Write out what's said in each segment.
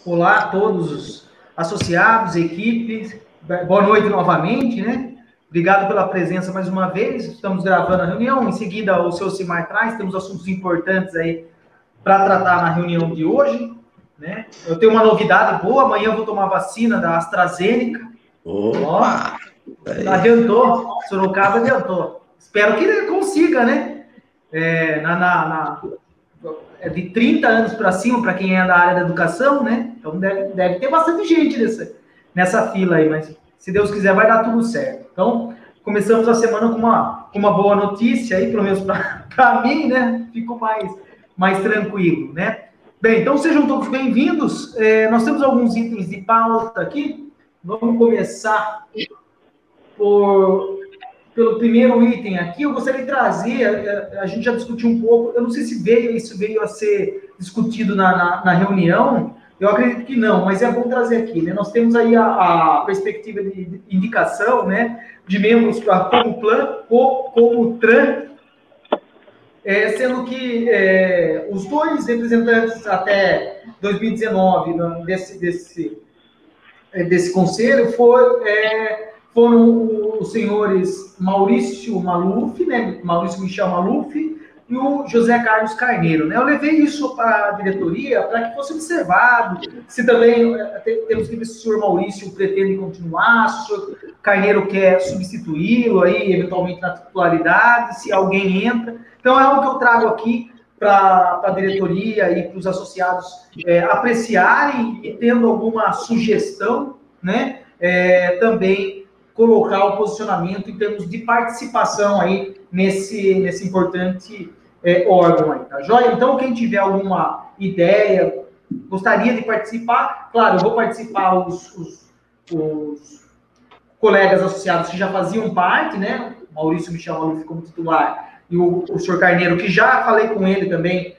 Olá a todos os associados, equipes, boa noite novamente, né? Obrigado pela presença mais uma vez. Estamos gravando a reunião. Em seguida, o seu Simar traz. Temos assuntos importantes aí para tratar na reunião de hoje, né? Eu tenho uma novidade boa. Amanhã eu vou tomar vacina da AstraZeneca. Opa! Adiantou. Sorocaba adiantou. Espero que consiga, né? É de 30 anos para cima, para quem é da área da educação, né? Então deve ter bastante gente nessa fila aí, mas se Deus quiser vai dar tudo certo. Então, começamos a semana com uma boa notícia aí, pelo menos para mim, né? Fico mais tranquilo, né? Bem, então sejam todos bem-vindos. Nós temos alguns itens de pauta aqui. Vamos começar pelo primeiro item aqui. Eu gostaria de trazer, a gente já discutiu um pouco, eu não sei se isso veio a ser discutido na reunião, eu acredito que não, mas é bom trazer aqui, né? Nós temos aí a perspectiva de indicação, né, de membros como TRAN, sendo que os dois representantes até 2019 desse conselho foram os senhores Maurício Maluf, né, Maurício Michel Maluf, e o José Carlos Carneiro, né? Eu levei isso para a diretoria para que fosse observado, se também temos que ver se o senhor Maurício pretende continuar, se o senhor Carneiro quer substituí-lo aí, eventualmente na titularidade, se alguém entra. Então é algo que eu trago aqui para a diretoria e para os associados apreciarem e tendo alguma sugestão, né? Também colocar o posicionamento em termos de participação aí nesse importante órgão aí, tá joia? Então, quem tiver alguma ideia, gostaria de participar, claro, eu vou participar os colegas associados que já faziam parte, né? Maurício Michel Maluf como titular e o senhor Carneiro, que já falei com ele também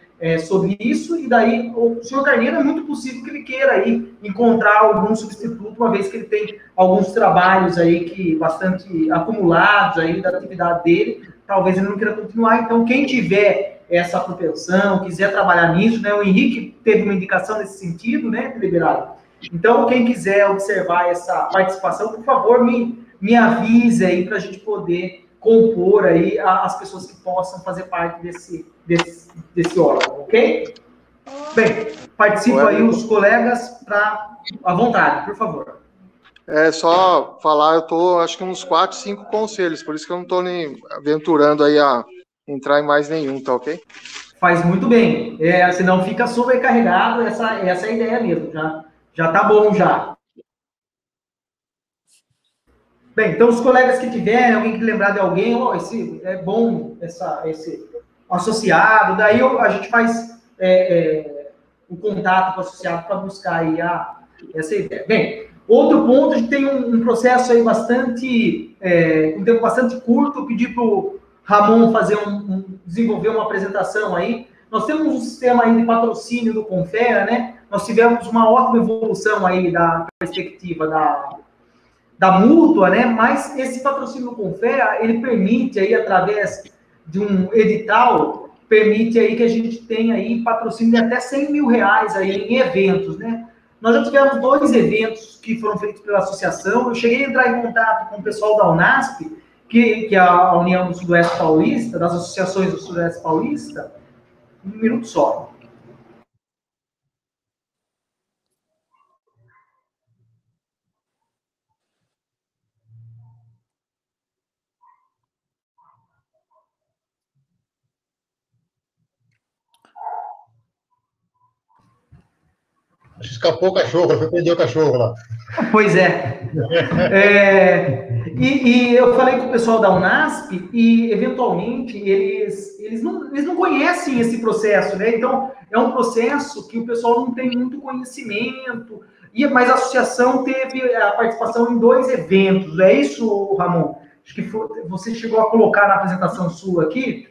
sobre isso, e daí o senhor Carneiro é muito possível que ele queira aí encontrar algum substituto, uma vez que ele tem alguns trabalhos aí bastante acumulados aí da atividade dele, talvez ele não queira continuar. Então, quem tiver essa propensão, quiser trabalhar nisso, né? O Henrique teve uma indicação nesse sentido, né, deliberado. Então, quem quiser observar essa participação, por favor, me avise aí para a gente poder compor aí as pessoas que possam fazer parte desse órgão, ok? Bem, participam aí os colegas à vontade, por favor. Só falar, eu estou, acho que uns 4, 5 conselhos, por isso que eu não estou nem aventurando aí a entrar em mais nenhum, tá ok? Faz muito bem, senão fica sobrecarregado, essa é a ideia mesmo, já tá bom já. Bem, então os colegas que tiverem, alguém que lembrar de alguém, esse é bom, esse associado, daí a gente faz o contato com o associado para buscar aí essa ideia. Bem, outro ponto, a gente tem um processo aí um tempo bastante curto. Eu pedi para o Ramon desenvolver uma apresentação aí. Nós temos um sistema aí de patrocínio do Confera, né? Nós tivemos uma ótima evolução aí da perspectiva da mútua, né? Mas esse patrocínio do Confera, ele permite aí, através de um edital, permite aí que a gente tenha aí patrocínio de até R$100 mil aí em eventos, né? Nós já tivemos 2 eventos que foram feitos pela associação. Eu cheguei a entrar em contato com o pessoal da Unasp, que é a União do Sudoeste Paulista, das associações do Sudoeste Paulista. Um minuto só. Acho que escapou o cachorro, foi perder o cachorro lá. Pois é. E eu falei com o pessoal da Unasp e, eventualmente, eles não conhecem esse processo, né? Então, é um processo que o pessoal não tem muito conhecimento, mas a associação teve a participação em 2 eventos. É isso, Ramon? Acho que você chegou a colocar na apresentação sua aqui.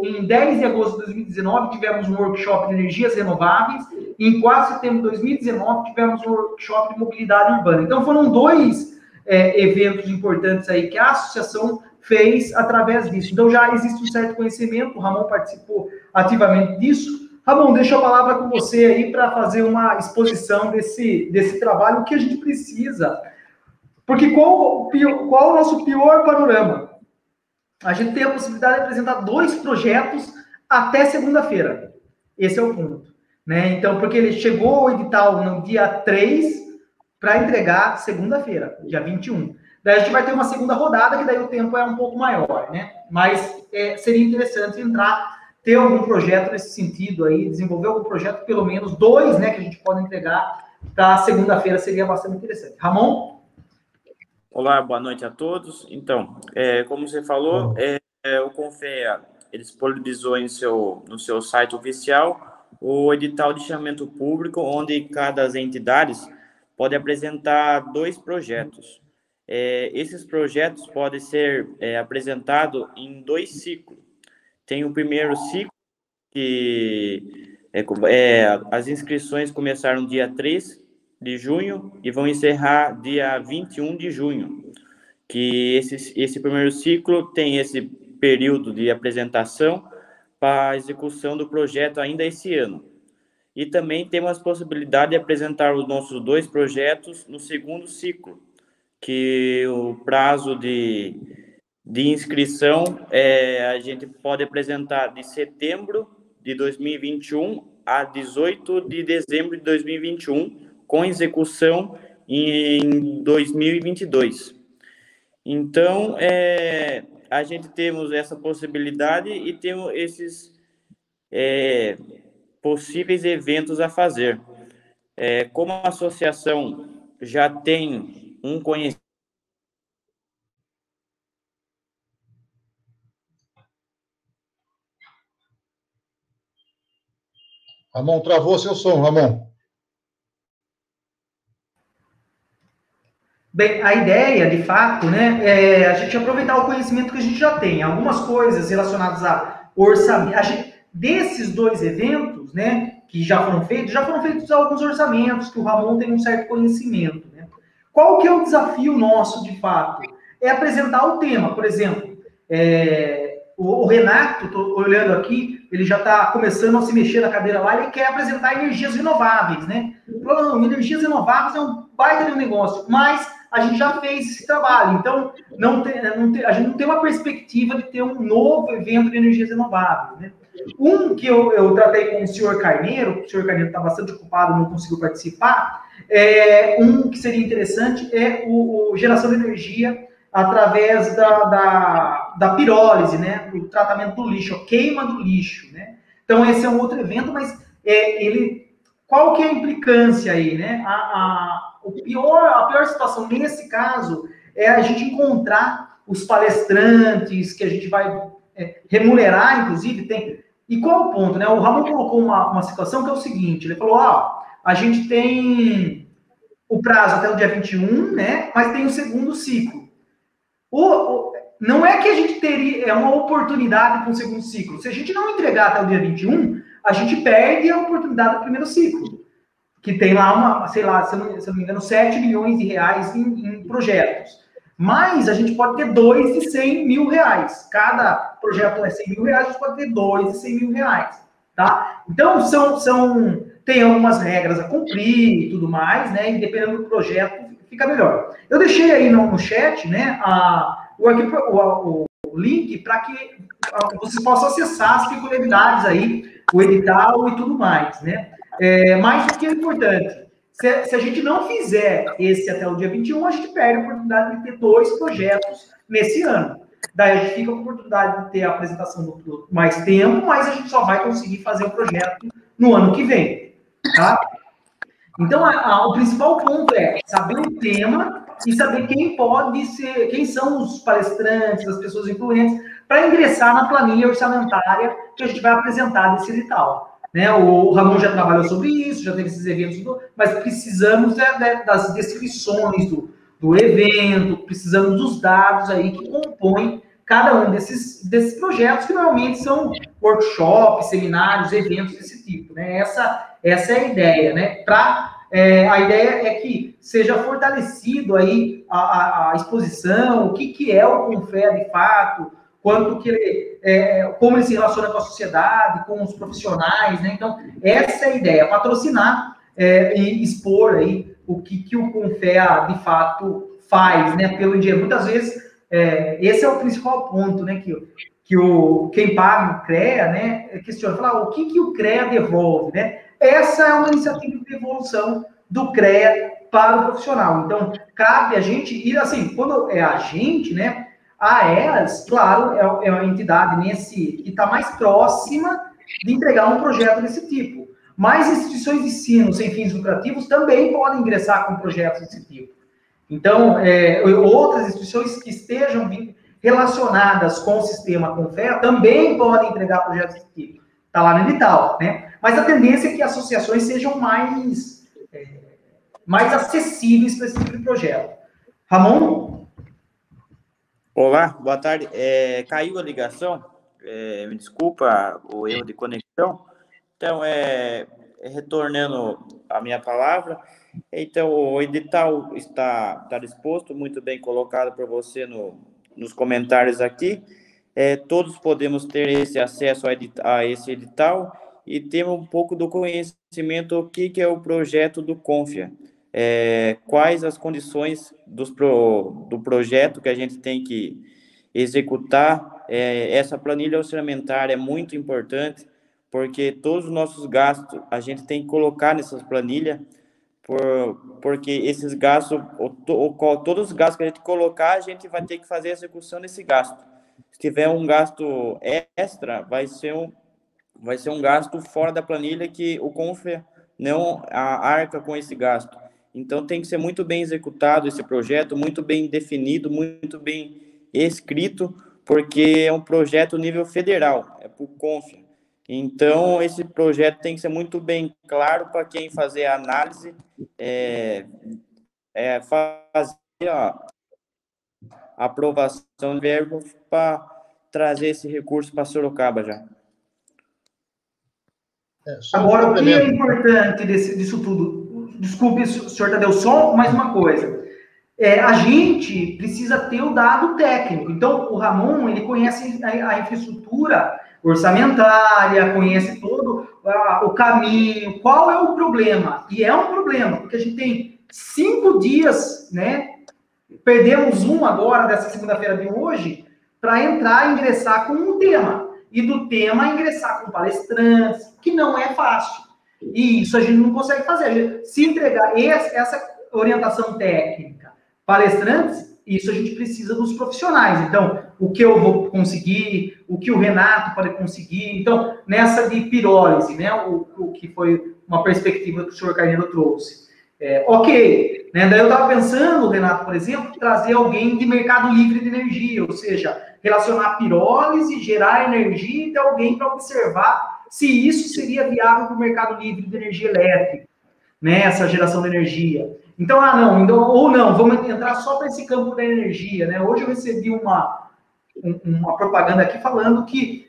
Em 10 de agosto de 2019, tivemos um workshop de energias renováveis, e em 4 de setembro de 2019, tivemos um workshop de mobilidade urbana. Então, foram 2 eventos importantes aí que a associação fez através disso. Então, já existe um certo conhecimento, o Ramon participou ativamente disso. Ramon, deixa a palavra com você aí para fazer uma exposição desse trabalho que a gente precisa. Porque qual o nosso pior panorama? A gente tem a possibilidade de apresentar 2 projetos até segunda-feira. Esse é o ponto. Né? Então, porque ele chegou o edital no dia 3 para entregar segunda-feira, dia 21. Daí a gente vai ter uma segunda rodada, que daí o tempo é um pouco maior, né? Mas seria interessante ter algum projeto nesse sentido aí, desenvolver algum projeto, pelo menos 2, né, que a gente pode entregar para segunda-feira, seria bastante interessante. Ramon? Olá, boa noite a todos. Então, como você falou, o Confea, ele disponibilizou no seu site oficial o edital de chamamento público, onde cada entidade pode apresentar 2 projetos. Esses projetos podem ser apresentados em 2 ciclos. Tem o primeiro ciclo, que as inscrições começaram dia 3 de junho e vão encerrar dia 21 de junho. Que esse primeiro ciclo tem esse período de apresentação para a execução do projeto ainda esse ano. E também temos a possibilidade de apresentar os nossos 2 projetos no segundo ciclo, que o prazo de inscrição a gente pode apresentar de setembro de 2021 a 18 de dezembro de 2021, com execução em 2022. Então, a gente temos essa possibilidade e temos esses possíveis eventos a fazer. Como a associação já tem um conhecimento. Ramon, travou seu som, Ramon. Bem, a ideia, de fato, né, é a gente aproveitar o conhecimento que a gente já tem. Algumas coisas relacionadas a orçamento. Desses 2 eventos, né, que já foram feitos alguns orçamentos, que o Ramon tem um certo conhecimento. Né? Qual que é o desafio nosso, de fato? É apresentar o tema. Por exemplo, o Renato, estou olhando aqui, ele já está começando a se mexer na cadeira lá, ele quer apresentar energias renováveis, né? Falou, não, energias renováveis é um baita de um negócio, mas a gente já fez esse trabalho, então a gente não tem uma perspectiva de ter um novo evento de energias renováveis, né? Um que eu tratei com o senhor Carneiro está bastante ocupado, não conseguiu participar, um que seria interessante é o geração de energia através da pirólise, né, do tratamento do lixo, a queima do lixo, né? Então esse é um outro evento, mas qual que é a implicância aí, né? A pior situação nesse caso é a gente encontrar os palestrantes que a gente vai remunerar, inclusive, E qual é o ponto, né? O Ramon colocou uma situação que é o seguinte, ele falou, a gente tem o prazo até o dia 21, né? Mas tem o segundo ciclo. Não é que a gente teria uma oportunidade para um segundo ciclo. Se a gente não entregar até o dia 21, a gente perde a oportunidade do primeiro ciclo, que tem lá se eu não me engano, 7 milhões de reais em projetos. Mas a gente pode ter 2 de 100 mil reais. Cada projeto é 100 mil reais, a gente pode ter 2 de 100 mil reais. Tá? Então, tem algumas regras a cumprir e tudo mais, né? E dependendo do projeto, fica melhor. Eu deixei aí no chat, né, o link para que vocês possam acessar as peculiaridades aí, o edital e tudo mais, né? Mas o que é importante, se a gente não fizer esse até o dia 21, a gente perde a oportunidade de ter 2 projetos nesse ano. Daí a gente fica com a oportunidade de ter a apresentação por mais tempo, mas a gente só vai conseguir fazer o projeto no ano que vem, tá? Então, o principal ponto é saber o tema e saber quem são os palestrantes, as pessoas influentes, para ingressar na planilha orçamentária que a gente vai apresentar desse edital. Né? O Ramon já trabalhou sobre isso, já teve esses eventos, mas precisamos das descrições do evento, precisamos dos dados aí que compõem cada um desses projetos, que normalmente são workshops, seminários, eventos desse tipo. Né? Essa é a ideia, né? A ideia é que seja fortalecido aí a exposição, o que é o Confea de fato, quanto que ele, como ele se relaciona com a sociedade, com os profissionais, né? Então, essa é a ideia, patrocinar e expor aí o que o Confea de fato faz, né? Pelo dinheiro. Muitas vezes, esse é o principal ponto, né? Quem paga o CREA, né? Questiona, fala, o que o CREA devolve, né? Essa é uma iniciativa de devolução do CREA para o profissional. Então, cabe a gente, e assim, quando é a gente, né? A EAS, claro, é uma entidade que está mais próxima de entregar um projeto desse tipo. Mas instituições de ensino sem fins lucrativos também podem ingressar com projetos desse tipo. Então, outras instituições que estejam relacionadas com o sistema Confea também podem entregar projetos desse tipo. Está lá no edital, né? Mas a tendência é que associações sejam mais acessíveis para esse tipo de projeto. Ramon? Olá, boa tarde. Caiu a ligação, me desculpa o erro de conexão. Então, retornando a minha palavra, então o edital está disposto, muito bem colocado por você nos comentários aqui. Todos podemos ter esse acesso a esse edital e ter um pouco do conhecimento do que é o projeto do Confea. Quais as condições do projeto que a gente tem que executar. Essa planilha orçamentária é muito importante, porque todos os nossos gastos a gente tem que colocar nessas planilhas, porque esses gastos, todos os gastos que a gente colocar, a gente vai ter que fazer a execução desse gasto. Se tiver um gasto extra, vai ser um gasto fora da planilha que o Confea não arca com esse gasto. Então, tem que ser muito bem executado esse projeto, muito bem definido, muito bem escrito, porque é um projeto nível federal, é para o Confea. Então, esse projeto tem que ser muito bem claro para quem fazer a análise, fazer a aprovação de verbo para trazer esse recurso para Sorocaba já. Agora, o que é importante disso tudo? Desculpe, senhor Tadeu, só mais uma coisa. A gente precisa ter o dado técnico. Então, o Ramon, ele conhece a infraestrutura orçamentária, conhece todo o caminho, qual é o problema. E é um problema, porque a gente tem 5 dias, né? Perdemos um agora, dessa segunda-feira de hoje, para ingressar com um tema. E do tema, ingressar com palestrantes, que não é fácil. E isso a gente não consegue fazer. Se entregar essa orientação técnica, palestrantes, isso a gente precisa dos profissionais. Então, o que eu vou conseguir, o que o Renato pode conseguir. Então, nessa de pirólise, né, o que foi uma perspectiva que o senhor Carneiro trouxe. Ok, né, daí eu estava pensando, Renato, por exemplo, trazer alguém de mercado livre de energia, ou seja, relacionar pirólise, gerar energia e ter alguém para observar se isso seria viável para o mercado livre de energia elétrica, né, essa geração de energia. Então, vamos entrar só para esse campo da energia, né? Hoje eu recebi uma propaganda aqui falando que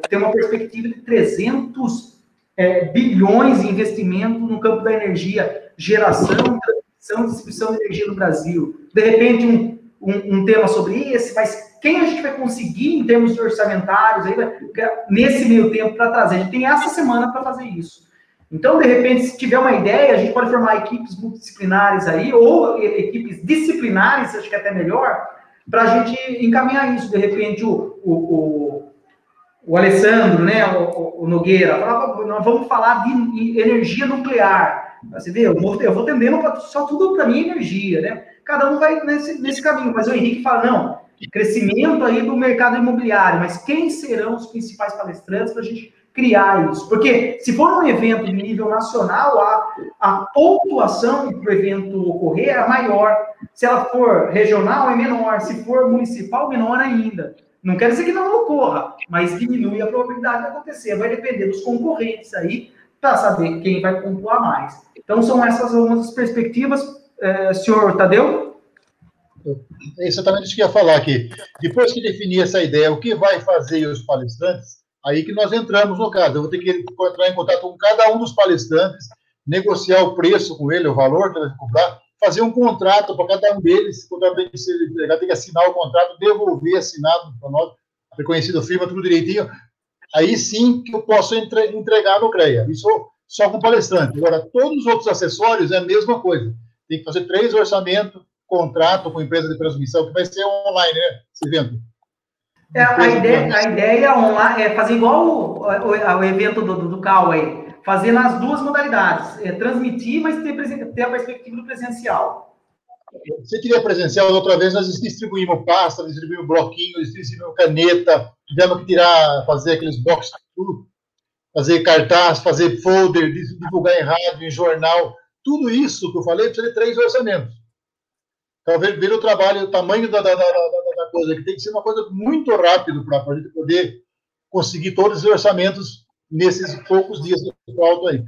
tem uma perspectiva de 300 bilhões de investimento no campo da energia, geração, transmissão, distribuição de energia no Brasil. De repente, um tema sobre esse, mas quem a gente vai conseguir, em termos de orçamentários, aí, nesse meio tempo, para trazer? A gente tem essa semana para fazer isso. Então, de repente, se tiver uma ideia, a gente pode formar equipes multidisciplinares aí, ou equipes disciplinares, acho que é até melhor, para a gente encaminhar isso. De repente, o Alessandro, né, o Nogueira, falava, nós vamos falar de energia nuclear. Você vê, eu vou tendendo só tudo para mim energia, né? Cada um vai nesse caminho, mas o Henrique fala, não, crescimento aí do mercado imobiliário, mas quem serão os principais palestrantes para a gente criar isso? Porque se for um evento de nível nacional, a pontuação para o evento ocorrer é maior. Se ela for regional, é menor. Se for municipal, menor ainda. Não quer dizer que não ocorra, mas diminui a probabilidade de acontecer. Vai depender dos concorrentes aí para saber quem vai pontuar mais. Então, são essas algumas perspectivas. Senhor Tadeu? É exatamente isso que eu ia falar aqui. Depois que definir essa ideia, o que vai fazer os palestrantes, aí que nós entramos no caso. Eu vou ter que entrar em contato com cada um dos palestrantes, negociar o preço com ele, o valor que ele vai cobrar, fazer um contrato para cada um deles, quando tem que assinar o contrato, devolver assinado para nós, a reconhecida firma, tudo direitinho. Aí sim que eu posso entregar no CREA. Isso só com palestrante. Agora, todos os outros acessórios é a mesma coisa. Tem que fazer 3 orçamentos, contrato com empresa de transmissão, que vai ser online, né? Esse evento. A ideia online é fazer igual o evento do CAU aí. Fazer nas 2 modalidades. Transmitir, mas ter a perspectiva do presencial. Se tiver presencial, outra vez nós distribuímos pasta, distribuímos bloquinhos, distribuímos caneta, tivemos que fazer aqueles box tudo, fazer cartaz, fazer folder, divulgar em rádio, em jornal. Tudo isso que eu falei precisa de 3 orçamentos. Então, ver o trabalho, o tamanho da coisa, que tem que ser uma coisa muito rápido para a gente poder conseguir todos os orçamentos nesses poucos dias que faltam aí.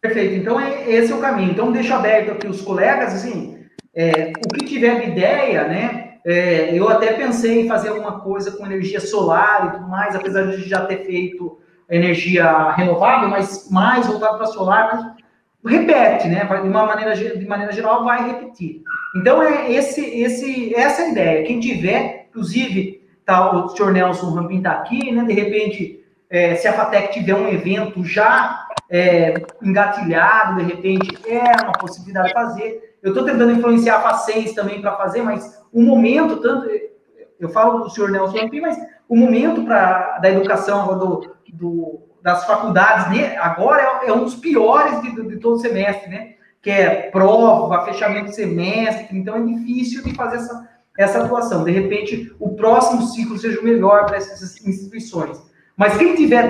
Perfeito. Então, esse é o caminho. Então, deixo aberto aqui os colegas, assim, o que tiver de ideia, né? Eu até pensei em fazer alguma coisa com energia solar e tudo mais, apesar de já ter feito energia renovável, mas mais voltado para solar, mas repete, né? De maneira geral, vai repetir. Então, essa é a ideia. Quem tiver, inclusive, tá, o senhor Nelson Rampin está aqui, né? De repente, se a FATEC tiver um evento já engatilhado, de repente, é uma possibilidade de fazer. Eu estou tentando influenciar a FACENS também para fazer, mas o momento, tanto eu falo do senhor Nelson Rampin, mas o momento da educação das faculdades, né, agora é um dos piores de todo o semestre, né? Que é prova, fechamento de semestre, então é difícil de fazer essa atuação. De repente, o próximo ciclo seja o melhor para essas instituições. Mas quem tiver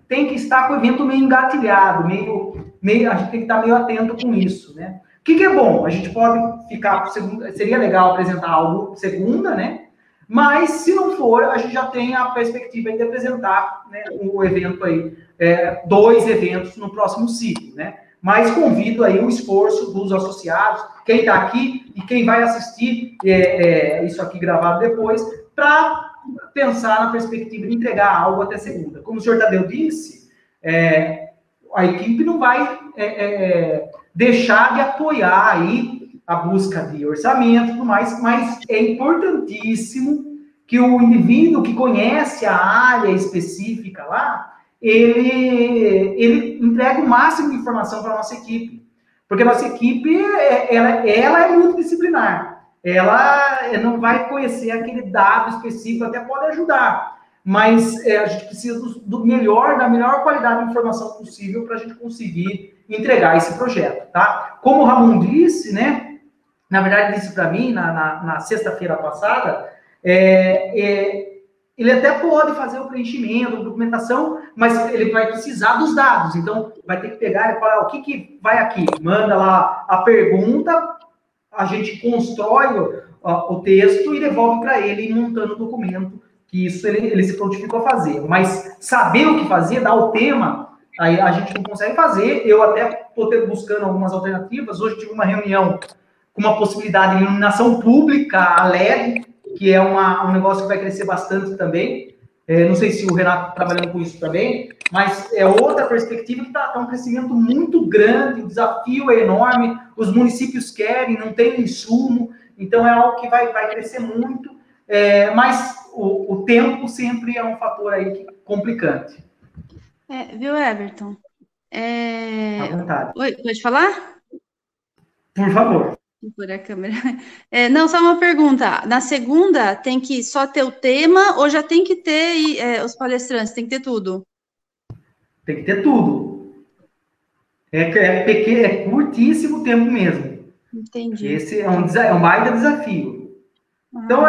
tem que estar com o evento meio engatilhado, a gente tem que estar meio atento com isso, né? O que é bom? A gente pode ficar, seria legal apresentar algo segunda, né? Mas, se não for, a gente já tem a perspectiva de apresentar, né, o evento aí, 2 eventos no próximo ciclo, né? Mas convido aí o esforço dos associados, quem está aqui e quem vai assistir isso aqui gravado depois, para pensar na perspectiva de entregar algo até segunda. Como o senhor Tadeu disse, a equipe não vai deixar de apoiar aí a busca de orçamento e tudo mais, mas é importantíssimo que o indivíduo que conhece a área específica lá, ele entregue o máximo de informação para a nossa equipe. Porque a nossa equipe, ela é multidisciplinar. Ela não vai conhecer aquele dado específico, até pode ajudar, mas a gente precisa da melhor qualidade de informação possível para a gente conseguir entregar esse projeto, tá? Como o Ramon disse, né? Na verdade, disse para mim, na sexta-feira passada, ele até pode fazer o preenchimento, a documentação, mas ele vai precisar dos dados. Então, vai ter que pegar e falar o que vai aqui. Manda lá a pergunta, a gente constrói o texto e devolve para ele, montando o documento, que isso ele se prontificou a fazer. Mas saber o que fazer, dar o tema, aí a gente não consegue fazer. Eu até estou buscando algumas alternativas. Hoje tive uma reunião com uma possibilidade de iluminação pública, a LED, que é um negócio que vai crescer bastante também. Não sei se o Renato está trabalhando com isso também, mas é outra perspectiva que está um crescimento muito grande, o desafio é enorme, os municípios querem, não tem insumo, então é algo que vai crescer muito, mas o tempo sempre é um fator aí complicante. Viu, Everton? À vontade. Oi, pode falar? Por favor. Por a câmera. Não, só uma pergunta. Na segunda, tem que só ter o tema ou já tem que ter os palestrantes? Tem que ter tudo? Tem que ter tudo. É curtíssimo tempo mesmo. Entendi. Esse é um baita desafio. Então,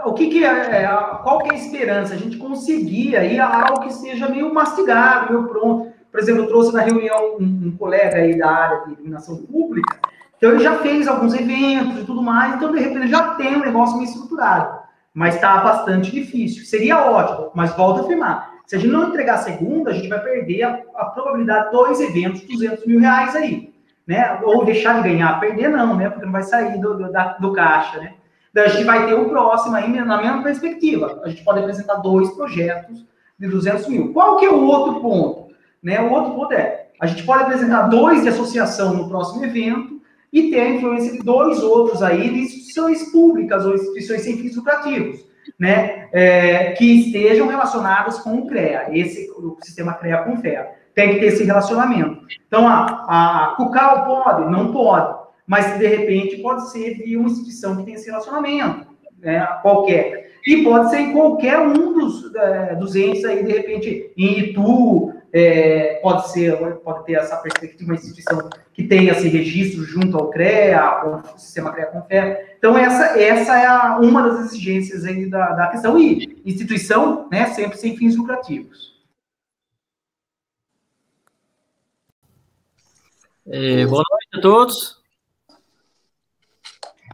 qual que é a esperança? A gente conseguir aí algo que seja meio mastigado, meio pronto. Por exemplo, eu trouxe na reunião um colega aí da área de iluminação pública. Então, ele já fez alguns eventos e tudo mais, então, de repente, ele já tem um negócio meio estruturado. Mas está bastante difícil. Seria ótimo, mas volto a afirmar. Se a gente não entregar a segunda, a gente vai perder a probabilidade de 2 eventos, R$200 mil aí. Né? Ou deixar de ganhar, perder não, né? Porque não vai sair do caixa, né? Daí a gente vai ter o próximo aí, na mesma perspectiva. A gente pode apresentar 2 projetos de R$200 mil. Qual que é o outro ponto? Né? O outro ponto A gente pode apresentar 2 de associação no próximo evento e ter a influência de 2 outros aí de instituições públicas ou instituições sem fins lucrativos, né? Que estejam relacionadas com o CREA, o sistema CREA-CONFEA. Tem que ter esse relacionamento. Então, a CUCAL pode? Não pode. Mas, de repente, pode ser de uma instituição que tem esse relacionamento, né? Qualquer. E pode ser em qualquer um dos entes aí, de repente, em Itu, pode ter essa perspectiva de uma instituição que tenha esse registro junto ao CREA, o sistema CREA-CONFEA. Então, essa é uma das exigências aí da questão. E instituição, né, sempre sem fins lucrativos. Boa noite a todos.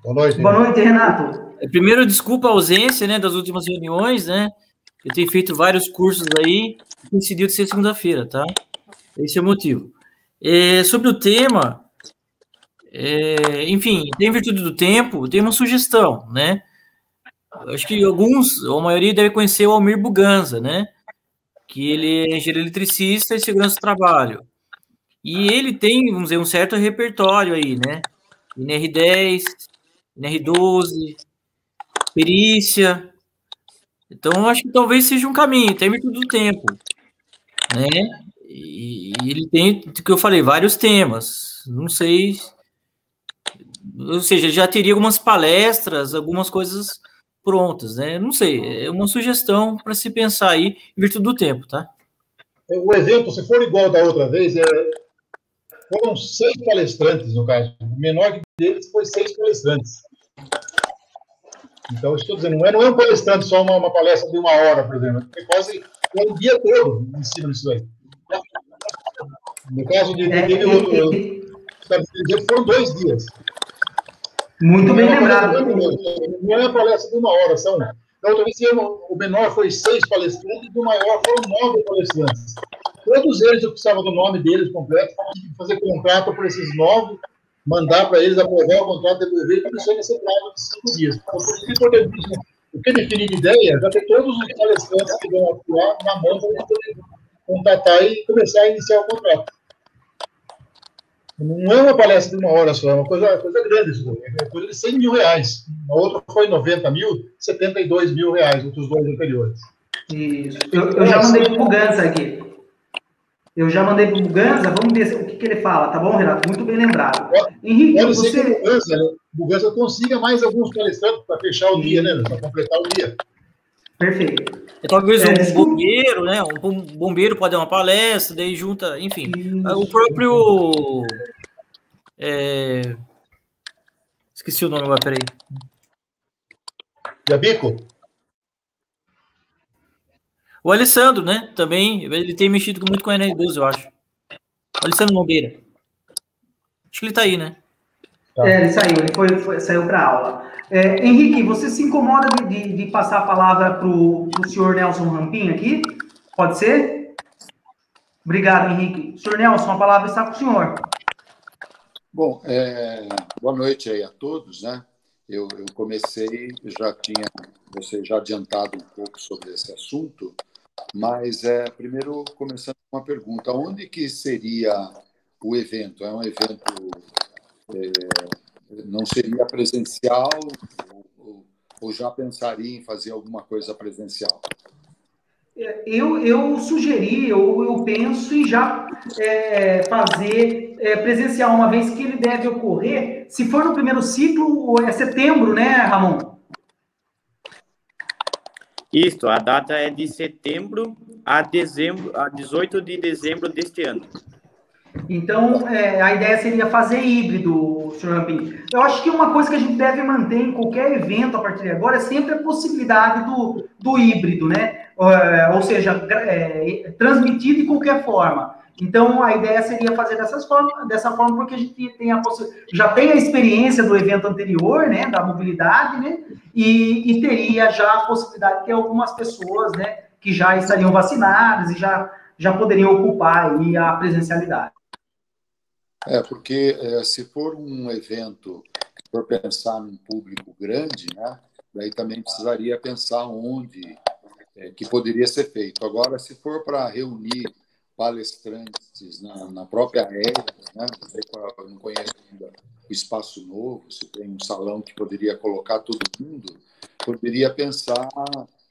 Boa noite. Boa noite, Renato. Primeiro, desculpa a ausência, né, das últimas reuniões, né? Eu tenho feito vários cursos aí, decidiu de ser segunda-feira, tá? Esse é o motivo. Sobre o tema, enfim, em virtude do tempo, tem uma sugestão, né? Acho que alguns, ou a maioria, deve conhecer o Almir Buganza, né? Que ele é engenheiro eletricista e segurança do trabalho. E ele tem, vamos dizer, um certo repertório aí, né? NR10, NR12, perícia. Então, eu acho que talvez seja um caminho, até em virtude do tempo, né? E ele tem, o que eu falei, vários temas. Não sei, ou seja, já teria algumas palestras, algumas coisas prontas, né? Não sei, é uma sugestão para se pensar aí em virtude do tempo, tá? O evento, se for igual da outra vez, foram 6 palestrantes, no caso. O menor deles foi 6 palestrantes. Então, estou dizendo, não é um palestrante, só uma palestra de 1 hora, por exemplo. É quase um dia todo em cima disso aí. No caso de foram 2 dias. Muito bem lembrado. Não é uma palestra de 1 hora, são. Da outra vez, o menor foi 6 palestrantes e o maior foram 9 palestrantes. Todos eles, eu precisava do nome deles completo, fazer contrato por esses 9, mandar para eles aprovar o contrato, devolver, tudo isso aí nesse prazo de 5 dias. Então, o que definir de ideia, já tem todos os palestrantes que vão atuar na mão para poder contatar e começar a iniciar o contrato. Não é uma palestra de 1 hora só, é uma coisa grande isso. É coisa de 100 mil reais. A outra foi 90 mil, 72 mil reais, outros 2 anteriores. Isso. Eu já mandei para o Buganza aqui. Vamos ver o que ele fala, tá bom, Renato? Muito bem lembrado. Henrique, pode ser que o Buganza consiga mais alguns palestrantes para fechar o dia, né? Para completar o dia. Perfeito. Talvez um bombeiro, né? Um bombeiro pode dar uma palestra, daí junta, enfim. Isso. O próprio... Esqueci o nome agora, peraí. Jabico? O Alessandro, né? Também, ele tem mexido muito com a NR12, eu acho. O Alessandro Nogueira. Acho que ele tá aí, né? Ele saiu, saiu para aula. Henrique, você se incomoda de passar a palavra para o senhor Nelson Rampim aqui? Pode ser? Obrigado, Henrique. Senhor Nelson, a palavra está com o senhor. Bom, boa noite aí a todos, né? Eu comecei, você já adiantado um pouco sobre esse assunto, mas primeiro começando com uma pergunta: onde que seria o evento? É um evento, não seria presencial ou já pensaria em fazer alguma coisa presencial? Eu sugeri, eu penso em já fazer presencial, uma vez que ele deve ocorrer, se for no primeiro ciclo, é setembro, né, Ramon? Isso, a data é de setembro a dezembro, a 18 de dezembro deste ano. Então, a ideia seria fazer híbrido, senhor Rampim. Eu acho que uma coisa que a gente deve manter em qualquer evento a partir de agora é sempre a possibilidade do híbrido, né? Ou seja, transmitir de qualquer forma. Então, a ideia seria fazer dessa forma porque a gente tem já tem a experiência do evento anterior, né? Da mobilidade, né? E teria já a possibilidade de ter algumas pessoas, né? Que já estariam vacinadas e já poderiam ocupar aí a presencialidade. Porque se for um evento, for pensar num público grande, né, daí também precisaria pensar onde que poderia ser feito. Agora, se for para reunir palestrantes na própria AES, né? Eu não conheço ainda o Espaço Novo, se tem um salão que poderia colocar todo mundo, poderia pensar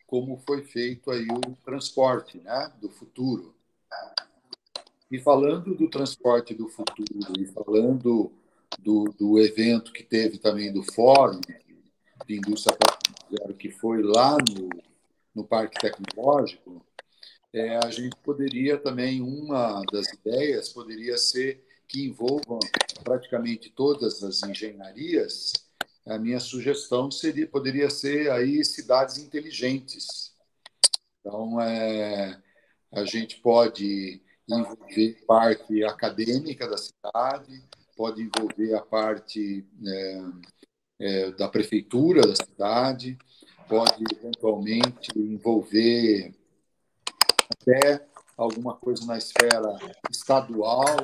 como foi feito aí o transporte, né, do futuro. E falando do transporte do futuro, e falando do evento que teve também do Fórum de Indústria 4.0, que foi lá no Parque Tecnológico, a gente poderia também, uma das ideias poderia ser que envolvam praticamente todas as engenharias. A minha sugestão poderia ser aí cidades inteligentes. Então, a gente pode envolver parte acadêmica da cidade, pode envolver a parte da prefeitura da cidade, pode eventualmente envolver até alguma coisa na esfera estadual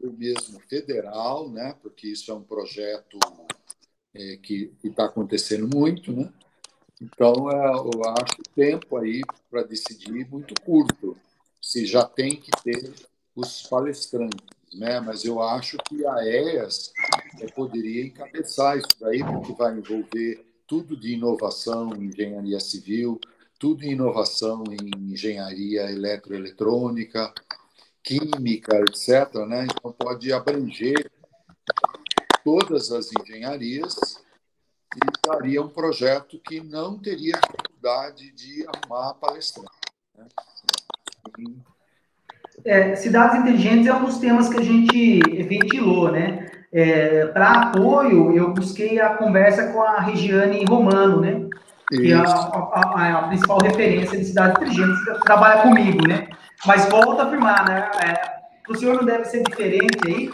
ou mesmo federal, né? Porque isso é um projeto que está acontecendo muito, né? Então, eu acho o tempo aí para decidir muito curto, se já tem que ter os palestrantes, né? Mas eu acho que a EAS poderia encabeçar isso daí, porque vai envolver tudo de inovação em engenharia civil, tudo em inovação em engenharia eletroeletrônica, química, etc., né? Então, pode abranger todas as engenharias e daria um projeto que não teria dificuldade de arrumar palestrante, né? Cidades inteligentes é um dos temas que a gente ventilou, né? Para apoio, eu busquei a conversa com a Regiane Romano, né? Que é a principal referência de cidades inteligentes, que trabalha comigo, né? Mas volto a afirmar, né? O senhor não deve ser diferente aí.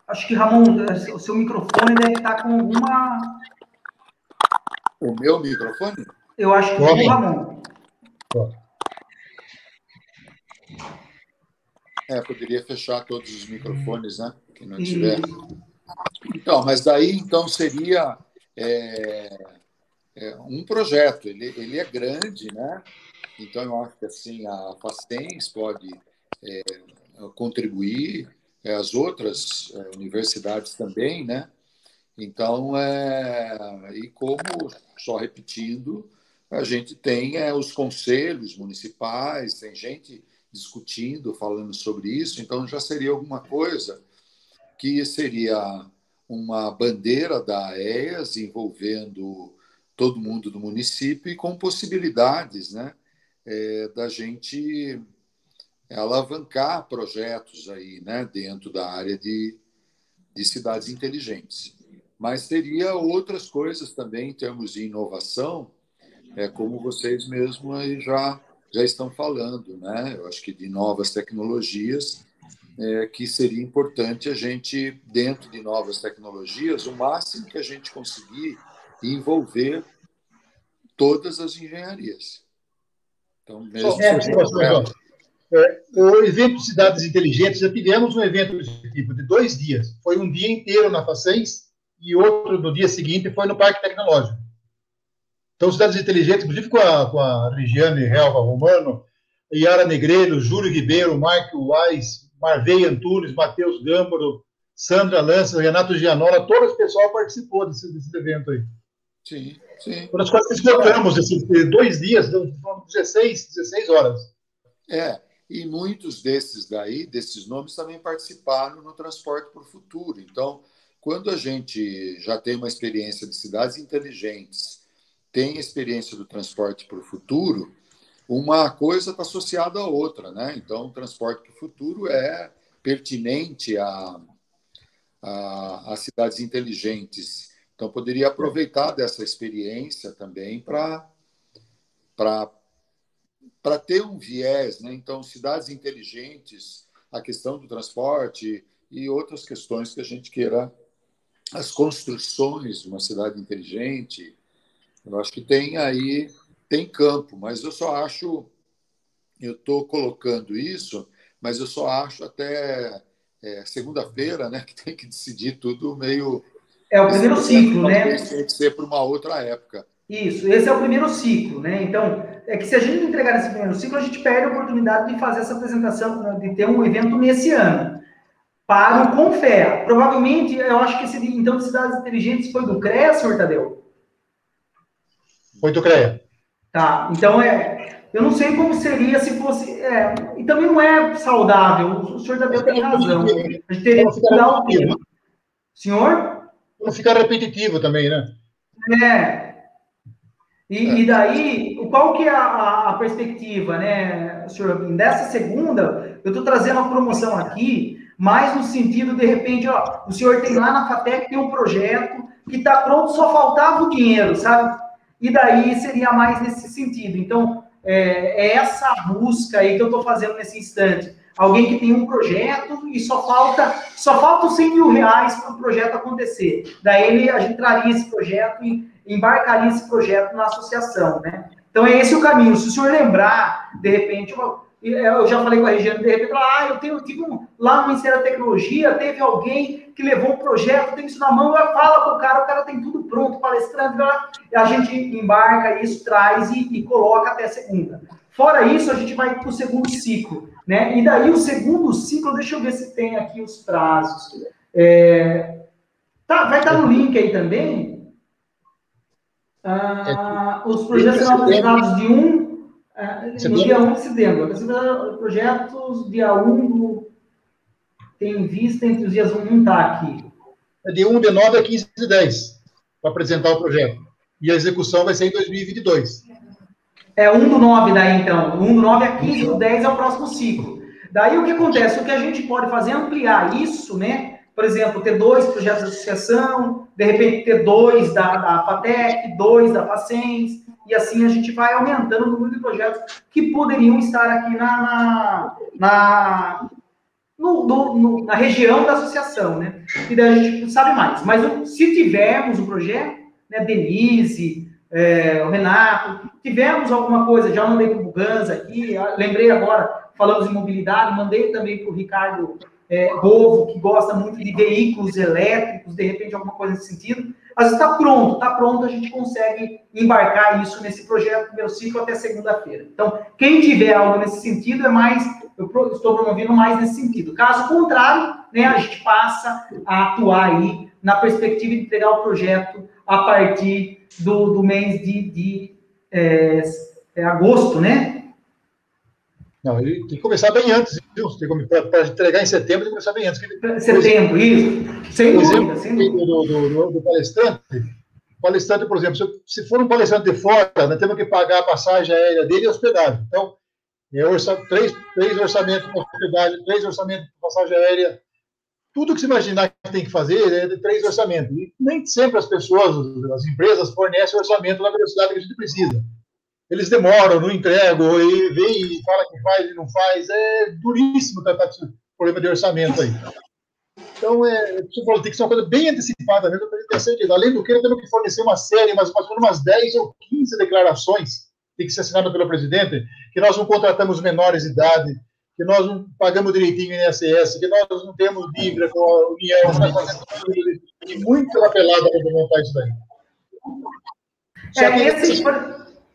Acho que, Ramon, o seu microfone deve estar com alguma... O meu microfone? Eu acho que o Ramon. Poderia fechar todos os microfones, né? Que não tiver. Então, mas daí então seria um projeto. Ele é grande, né? Então eu acho que assim a Facens pode contribuir, as outras universidades também, né? Então, e como, só repetindo, a gente tem os conselhos municipais, tem gente discutindo, falando sobre isso, então já seria alguma coisa que seria uma bandeira da AES envolvendo todo mundo do município e com possibilidades, né, da gente alavancar projetos aí, né, dentro da área de cidades inteligentes. Mas teria outras coisas também em termos de inovação, como vocês mesmos aí já estão falando, né? Eu acho que de novas tecnologias, que seria importante a gente, dentro de novas tecnologias, o máximo que a gente conseguir envolver todas as engenharias. Então, mesmo o evento Cidades Inteligentes, já tivemos um evento desse tipo, de 2 dias. Foi um dia inteiro na Facens e outro no dia seguinte foi no Parque Tecnológico. Então, Cidades Inteligentes, inclusive com a Regiane Helva Romano, Yara Negreiro, Júlio Ribeiro, Marco Wais, Marvei Antunes, Matheus Gâmbaro, Sandra Lança, Renato Gianola, todo esse pessoal participou desse evento aí. Sim, sim. Nós quase esgotamos esses 2 dias, foram 16 horas. E muitos desses nomes também participaram no Transporte para o Futuro. Então, quando a gente já tem uma experiência de cidades inteligentes, tem experiência do Transporte para o Futuro, uma coisa está associada à outra, né? Então, o Transporte para o Futuro é pertinente a cidades inteligentes. Então, poderia aproveitar dessa experiência também para ter um viés, né? Então, cidades inteligentes, a questão do transporte e outras questões que a gente queira, as construções de uma cidade inteligente, eu acho que tem campo, mas eu estou colocando isso, mas eu só acho até segunda-feira, né, que tem que decidir tudo meio... É o primeiro ciclo, né? Tem que ser para uma outra época. Isso, esse é o primeiro ciclo, né? Então, é que se a gente não entregar nesse primeiro ciclo, a gente perde a oportunidade de fazer essa apresentação, de ter um evento nesse ano. Para o Confea. Provavelmente, eu acho que esse, então, de cidades inteligentes foi do CREA, senhor Tadeu? Foi do CREA. Tá, então, eu não sei como seria se fosse... e também não é saudável, o senhor Tadeu tem razão. A gente teria que mudar o tema. Senhor? Não fica repetitivo também, né? E daí, qual que é a perspectiva, né, senhor? Dessa segunda, eu estou trazendo uma promoção aqui, mais no sentido, de repente, ó, o senhor tem lá na FATEC, tem um projeto que está pronto, só faltava o dinheiro, sabe? E daí seria mais nesse sentido. Então, é essa busca aí que eu estou fazendo nesse instante. Alguém que tem um projeto e só falta os 100 mil reais para o projeto acontecer. Daí a gente traria esse projeto e embarcaria esse projeto na associação, né? Então, é esse o caminho. Se o senhor lembrar, de repente, eu já falei com a Regiane, de repente, eu tive lá no Ministério da Tecnologia, teve alguém que levou um projeto, tem isso na mão, fala com o cara tem tudo pronto, palestrante, a gente embarca isso, traz e coloca até a segunda. Fora isso, a gente vai para o segundo ciclo, né? E daí o segundo ciclo, deixa eu ver se tem aqui os prazos. Vai estar no link aí também. Os projetos serão apresentados no dia 1 de setembro. Projetos, dia 1 tem vista entre os dias 1, não está aqui. É de 1 de 9 a 15 de 10, para apresentar o projeto. E a execução vai ser em 2022. 1 do 9 daí, então. 1 do 9 a 15 do 10 é o próximo ciclo. Daí o que acontece? O que a gente pode fazer é ampliar isso, né? Por exemplo, ter 2 projetos de associação, de repente ter 2 da FATEC, 2 da FACENS, e assim a gente vai aumentando o número de projetos que poderiam estar aqui na região da associação, né? E daí a gente sabe mais. Mas se tivermos o projeto, né, Denise, o Renato, tivemos alguma coisa, já mandei para o Buganza aqui, lembrei agora, falamos em mobilidade, mandei também para o Ricardo Bovo, que gosta muito de veículos elétricos, de repente alguma coisa nesse sentido. Às vezes está pronto, a gente consegue embarcar isso nesse projeto do meu ciclo até segunda-feira. Então, quem tiver algo nesse sentido, eu estou promovendo mais nesse sentido. Caso contrário, né, a gente passa a atuar aí na perspectiva de entregar o projeto a partir do mês de agosto, né? Não, ele tem que começar bem antes, viu? Para entregar em setembro, tem que começar bem antes. Setembro, isso. Sem dúvida. Do palestrante, por exemplo, se for um palestrante de fora, nós temos que pagar a passagem aérea dele e a hospedagem. Então, três orçamentos para hospedagem, 3 orçamentos para passagem aérea. Tudo que você imaginar que tem que fazer é de 3 orçamentos. E nem sempre as pessoas, as empresas, fornecem orçamento na velocidade que a gente precisa. Eles demoram, não entregam, e vem e fala que faz e não faz. É duríssimo tratar esse problema de orçamento aí. Então, você falou, tem que ser uma coisa bem antecipada mesmo para a gente ter certeza. Além do que, nós temos que fornecer uma série, umas 10 ou 15 declarações, tem que ser assinada pelo presidente, que nós não contratamos menores de idade, que nós não pagamos direitinho em INSS, que nós não temos dívida com a União, nós fazemos tudo isso. E muito apelada para montar isso daí.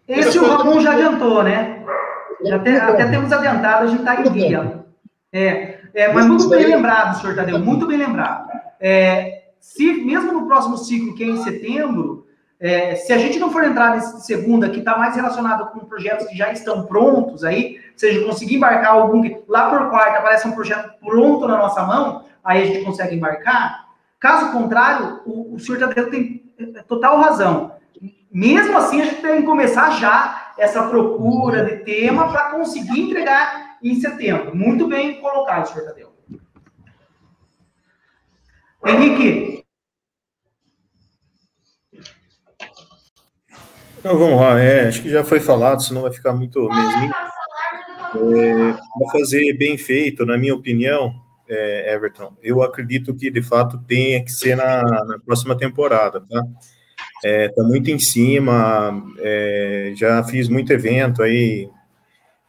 Esse o Ramon já adiantou, né? Até temos adiantado, a gente está em dia. Mas muito bem lembrado, senhor Tadeu, muito bem lembrado. Se mesmo no próximo ciclo, que é em setembro, se a gente não for entrar nesse segunda, que está mais relacionado com projetos que já estão prontos aí, se a gente conseguir embarcar algum, lá por quarta aparece um projeto pronto na nossa mão, aí a gente consegue embarcar. Caso contrário, o senhor Tadeu tem total razão. Mesmo assim, a gente tem que começar já essa procura de tema para conseguir entregar em setembro. Muito bem colocado, senhor Tadeu. Henrique. Então, vamos lá. Acho que já foi falado, senão vai ficar muito mesmo. Para fazer bem feito, na minha opinião, Everton, eu acredito que, de fato, tenha que ser na próxima temporada, tá? Está muito em cima, já fiz muito evento aí,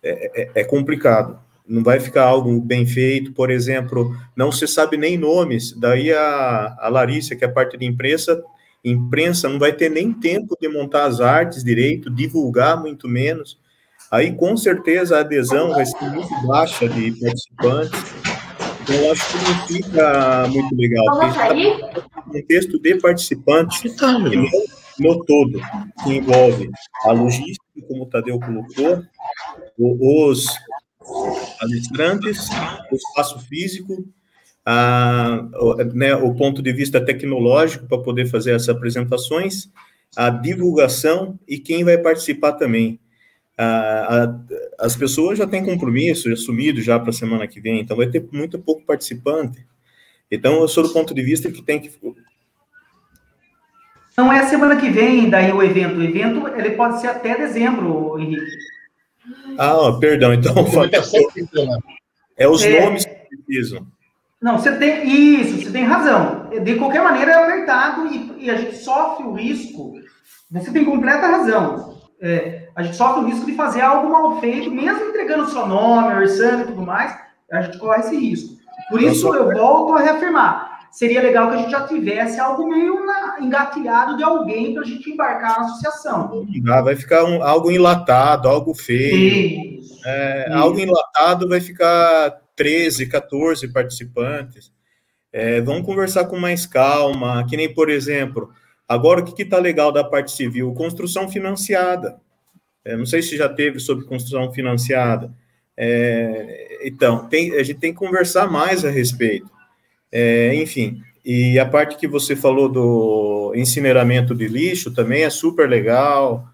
é complicado, não vai ficar algo bem feito, por exemplo, não se sabe nem nomes, daí a Larissa, que é a parte de imprensa, imprensa não vai ter nem tempo de montar as artes direito, divulgar muito menos. Aí, com certeza, a adesão vai ser muito baixa de participantes. Então, eu acho que não fica muito legal. Um contexto de participantes, e não no todo, que envolve a logística, como o Tadeu colocou, os palestrantes, o espaço físico, o ponto de vista tecnológico para poder fazer essas apresentações, a divulgação e quem vai participar também. As pessoas já têm compromisso assumido já para a semana que vem, então vai ter muito pouco participante. Então, eu sou do ponto de vista que tem que... Não é a semana que vem, daí o evento. O evento, ele pode ser até dezembro, Henrique. Perdão, então... É os nomes que precisam. Não, você tem razão. De qualquer maneira, é apertado e a gente sofre o risco. Você tem completa razão. A gente sofre o risco de fazer algo mal feito, mesmo entregando o seu nome, orçando e tudo mais, a gente corre esse risco. Por isso, eu volto a reafirmar. Seria legal que a gente já tivesse algo meio engatilhado de alguém para a gente embarcar na associação. Vai ficar algo enlatado, algo feio. Isso. Algo enlatado vai ficar 13, 14 participantes. Vamos conversar com mais calma, que nem, por exemplo, agora o que está legal da parte civil? Construção financiada. Não sei se já teve sobre construção financiada. Então, a gente tem que conversar mais a respeito. Enfim, e a parte que você falou do incineramento de lixo também é super legal.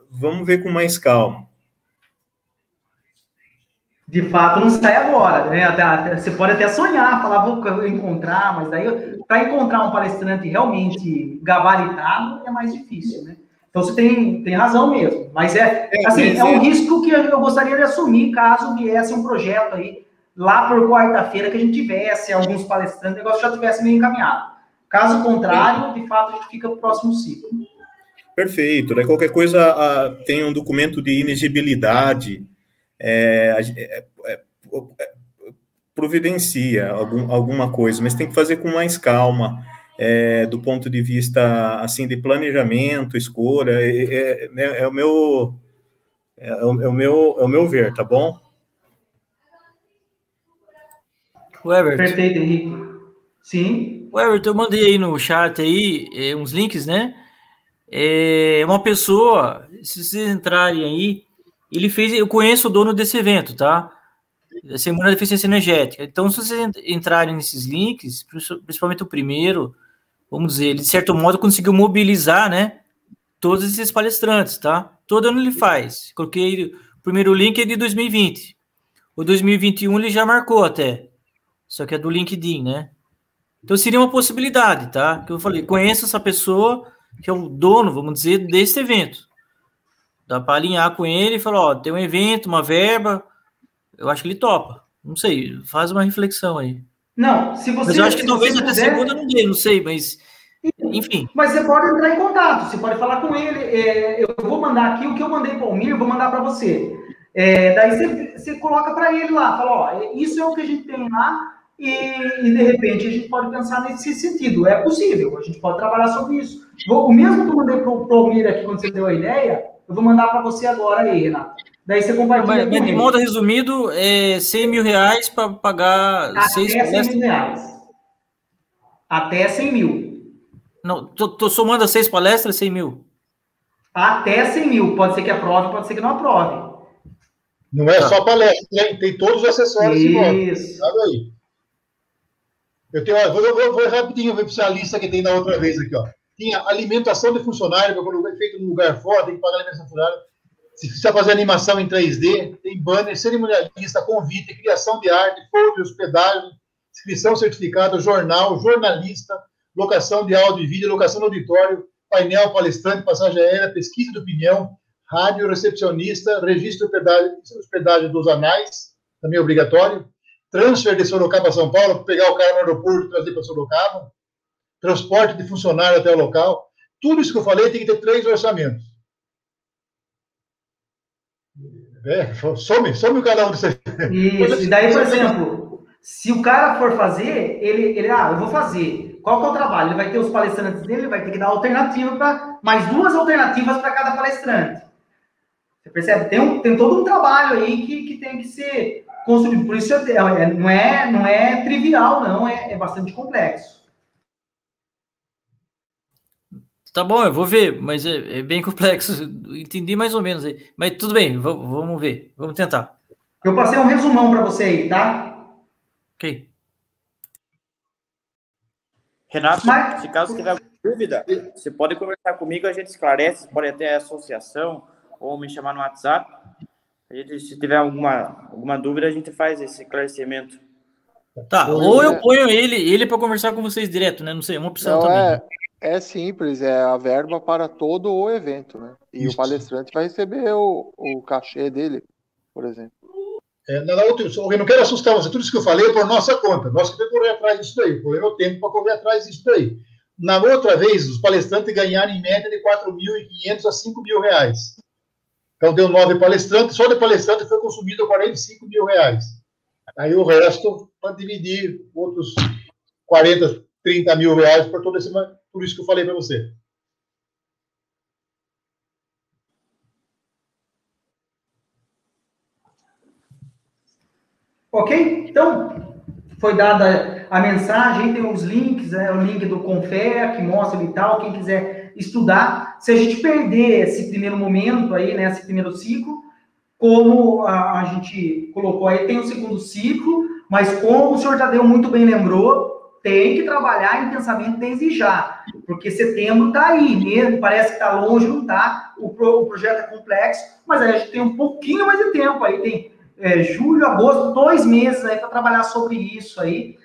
Vamos ver com mais calma. De fato, não sai agora, né? Você pode até sonhar, falar, vou encontrar, mas daí, para encontrar um palestrante realmente gabaritado, é mais difícil, né? Então, você tem razão mesmo. Mas é um risco que eu gostaria de assumir caso viesse um projeto aí, lá por quarta-feira, que a gente tivesse alguns palestrantes, o negócio já tivesse meio encaminhado. Caso contrário, de fato, a gente fica para o próximo ciclo. Perfeito. Né? Qualquer coisa tem um documento de inexigibilidade, providencia alguma coisa, mas tem que fazer com mais calma, do ponto de vista assim de planejamento, escolha, é o meu ver, tá bom? O Everton. Perfeito, Henrique. Sim. O Everton, eu mandei aí no chat aí uns links, né? Uma pessoa, se vocês entrarem aí, eu conheço o dono desse evento, tá? Da Semana da Eficiência Energética. Então, se vocês entrarem nesses links, principalmente o primeiro, vamos dizer, ele de certo modo conseguiu mobilizar, né? Todos esses palestrantes, tá? Todo ano ele faz. Coloquei o primeiro link de 2020. O 2021 ele já marcou até. Só que é do LinkedIn, né? Então, seria uma possibilidade, tá? Que eu falei, conheço essa pessoa que é o dono, vamos dizer, desse evento. Dá para alinhar com ele e falar, tem um evento, uma verba, eu acho que ele topa. Não sei, faz uma reflexão aí. Não, se você... Mas eu acho que talvez até segunda não dê, não sei, mas... Enfim. Mas você pode entrar em contato, você pode falar com ele. Eu vou mandar aqui o que eu mandei para o Almir, eu vou mandar para você. Daí você coloca para ele lá, fala, isso é o que a gente tem lá, e de repente a gente pode pensar nesse sentido. É possível, a gente pode trabalhar sobre isso. O mesmo que eu mandei para o Almir aqui quando você deu a ideia, eu vou mandar para você agora aí, Renato. Daí você compartilha. Mas de modo resumido, R$100 mil para pagar até 6 palestras. R$100 mil. Até 100 mil. Não, tô somando as 6 palestras, 100 mil. Até 100 mil. Pode ser que aprove, pode ser que não aprove. Não é só palestra, né? Tem todos os acessórios de volta. Isso. Sabe aí. Eu vou rapidinho ver para a lista que tem da outra vez aqui, ó. Tinha alimentação de funcionário, quando é feito num lugar fora, tem que pagar alimentação de funcionário. Se precisa fazer animação em 3D, tem banner, cerimonialista, convite, criação de arte, folder, hospedagem, inscrição certificada, jornal, jornalista, locação de áudio e vídeo, locação de auditório, painel, palestrante, passagem aérea, pesquisa de opinião, rádio, recepcionista, registro de hospedagem dos anais, também é obrigatório, transfer de Sorocaba a São Paulo, pegar o cara no aeroporto e trazer para Sorocaba, transporte de funcionário até o local. Tudo isso que eu falei tem que ter 3 orçamentos. Some o canal desse. Isso, e daí, por exemplo, se o cara for fazer, eu vou fazer. qual que é o trabalho? Ele vai ter os palestrantes dele, ele vai ter que dar alternativa para mais 2 alternativas para cada palestrante. Você percebe? Tem todo um trabalho aí que tem que ser construído. Por isso não é trivial, não, é bastante complexo. Tá bom, eu vou ver, mas é bem complexo. Entendi mais ou menos aí. Mas tudo bem, vamos ver, vamos tentar. Eu passei um resumão para você aí, tá? Ok. Renato, se caso tiver alguma dúvida, você pode conversar comigo, a gente esclarece, pode até a associação, ou me chamar no WhatsApp. Se tiver alguma dúvida, a gente faz esse esclarecimento. Tá, ou eu ponho ele para conversar com vocês direto, né? Não sei, uma opção também. É simples, é a verba para todo o evento, né? E o palestrante vai receber o cachê dele, por exemplo. Eu não quero assustar você, tudo isso que eu falei é por nossa conta. Nós que temos que correr atrás disso daí, correr o tempo para correr atrás disso daí. Na outra vez, os palestrantes ganharam em média de 4.500 a 5 mil reais. Então, deu 9 palestrantes, só de palestrante foi consumido 45 mil reais. Aí o resto, para dividir outros 40, 30 mil reais por tudo isso que eu falei para você. Ok? Então, foi dada a mensagem, tem os links, o link do Confea, que mostra e tal, quem quiser estudar. Se a gente perder esse primeiro momento aí, né, esse primeiro ciclo, como a gente colocou aí, tem o segundo ciclo, mas como o senhor Tadeu muito bem lembrou, tem que trabalhar intensamente desde já, porque setembro está aí mesmo, parece que está longe, não está, o projeto é complexo, mas aí a gente tem um pouquinho mais de tempo aí, tem julho, agosto, 2 meses aí para trabalhar sobre isso aí,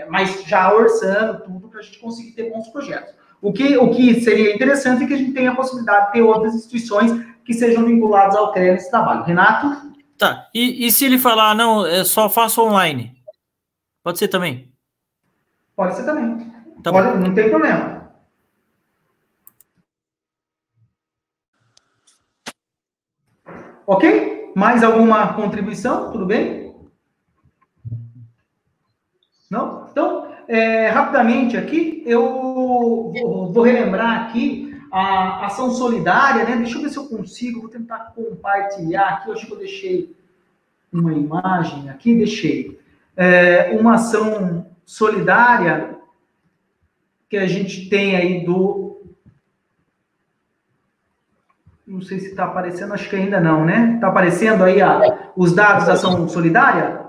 mas já orçando tudo para a gente conseguir ter bons projetos. O que seria interessante é que a gente tenha a possibilidade de ter outras instituições que sejam vinculadas ao CREA nesse trabalho. Renato? Tá, e se ele falar, não, só faço online? Pode ser também? Pode ser também. Tá bom. Não tem problema. Ok? Mais alguma contribuição? Tudo bem? Não? Então, rapidamente aqui, eu vou relembrar aqui a ação solidária, né? Deixa eu ver se eu consigo, vou tentar compartilhar aqui, eu acho que eu deixei uma imagem aqui, deixei. Uma ação solidária que a gente tem aí não sei se está aparecendo, acho que ainda não, né? Está aparecendo aí os dados da ação solidária?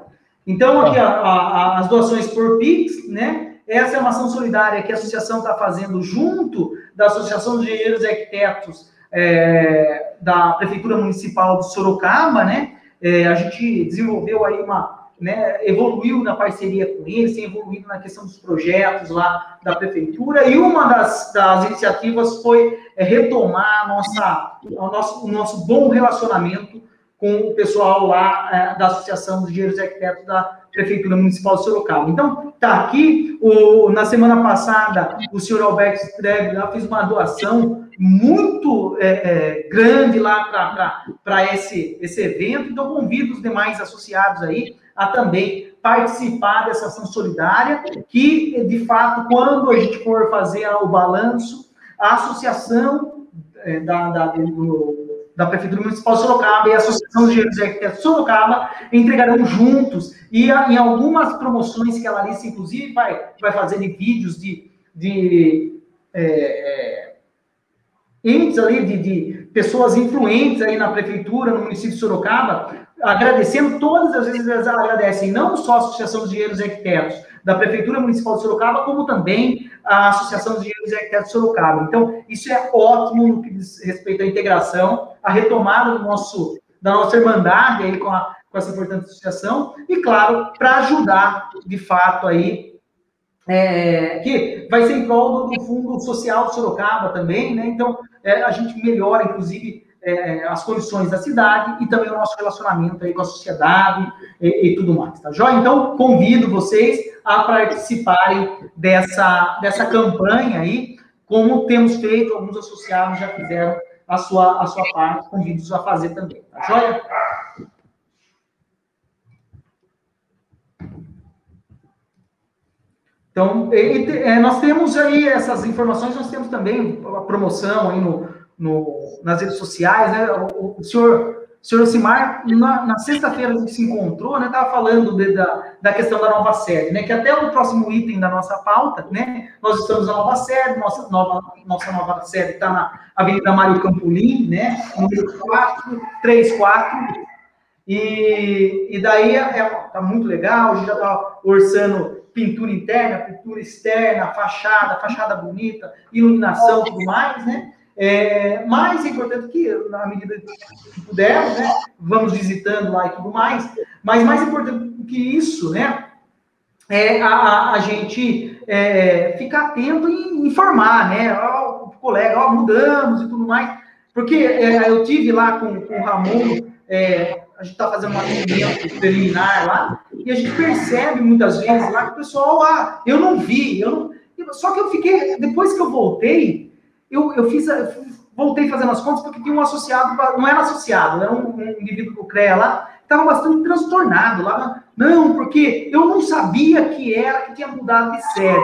Então, aqui as doações por Pix, né? Essa é uma ação solidária que a associação está fazendo junto da Associação de Engenheiros e Arquitetos da Prefeitura Municipal de Sorocaba, né? A gente desenvolveu aí evoluiu na parceria com eles, tem evoluído na questão dos projetos lá da prefeitura, e uma das iniciativas foi retomar o nosso bom relacionamento com o pessoal lá da Associação dos Engenheiros e Arquitetos da Prefeitura Municipal de Sorocaba. Então, está aqui, na semana passada, o senhor Alberto Strebbe lá fez uma doação muito grande lá para esse evento, então convido os demais associados aí a também participar dessa ação solidária, que, de fato, quando a gente for fazer o balanço, a associação da Prefeitura Municipal de Sorocaba e a Associação de Engenheiros e Arquitetos de Sorocaba entregarão juntos, e em algumas promoções que a Larissa, inclusive, vai fazer de vídeos entes ali, de pessoas influentes aí na prefeitura, no município de Sorocaba, agradecendo, todas as vezes eles agradecem, não só a Associação de Engenheiros e Arquitetos da Prefeitura Municipal de Sorocaba, como também a Associação de Engenheiros e Arquitetos de Sorocaba. Então, isso é ótimo no que diz respeito à integração, a retomada da nossa irmandade aí com essa importante associação, e, claro, para ajudar, de fato, aí, que vai ser em prol do Fundo Social de Sorocaba também, né? Então, a gente melhora, inclusive, as condições da cidade e também o nosso relacionamento aí com a sociedade e tudo mais, tá joia? Então, convido vocês a participarem dessa campanha aí, como temos feito, alguns associados já fizeram a sua parte, convido-os a fazer também, tá joia? Então, nós temos aí essas informações, nós temos também a promoção aí nas redes sociais, né? O senhor Ocimar, na sexta-feira a gente se encontrou, né? Estava falando da questão da nova sede, né? Que até o próximo item da nossa pauta, né? Nós estamos na nova sede, nossa nova sede está na Avenida Mário Campolim, né? Número 434. E daí tá muito legal, a gente já está orçando pintura interna, pintura externa, fachada bonita, iluminação e tudo mais, né? Mais importante que, na medida que pudermos, né? Vamos visitando lá e tudo mais, mas mais importante do que isso, né? É a gente ficar atento e informar, né? O colega, mudamos e tudo mais, porque eu tive lá com o Ramon, a gente está fazendo um atendimento preliminar lá, e a gente percebe muitas vezes lá que o pessoal, eu não vi, só que eu fiquei, depois que eu voltei, voltei fazendo as contas, porque tinha um associado, não era associado, era um indivíduo do CREA lá, que estava bastante transtornado lá, não, porque eu não sabia que tinha mudado de sede.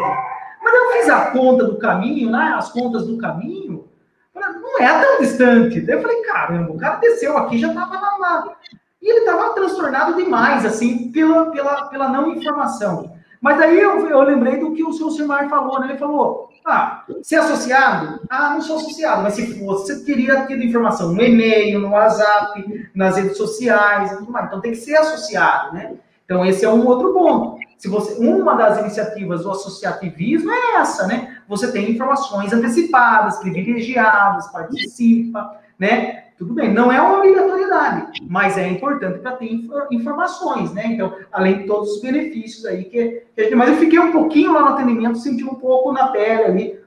Mas eu fiz a conta do caminho, né, as contas do caminho, não é tão distante. Daí eu falei, caramba, o cara desceu aqui, já estava lá. E ele estava transtornado demais, assim, pela não informação. Mas daí eu lembrei do que o seu Ocimar falou, né? Ele falou, você é associado? Não sou associado, mas se fosse, você teria tido informação no e-mail, no WhatsApp, nas redes sociais, tudo mais. Então tem que ser associado, né? Então esse é um outro ponto. Uma das iniciativas do associativismo é essa, né? Você tem informações antecipadas, privilegiadas, participa, né? Tudo bem, não é uma obrigatoriedade, mas é importante para ter informações, né? Então, além de todos os benefícios aí que a gente... Mas eu fiquei um pouquinho lá no atendimento, senti um pouco na pele ali,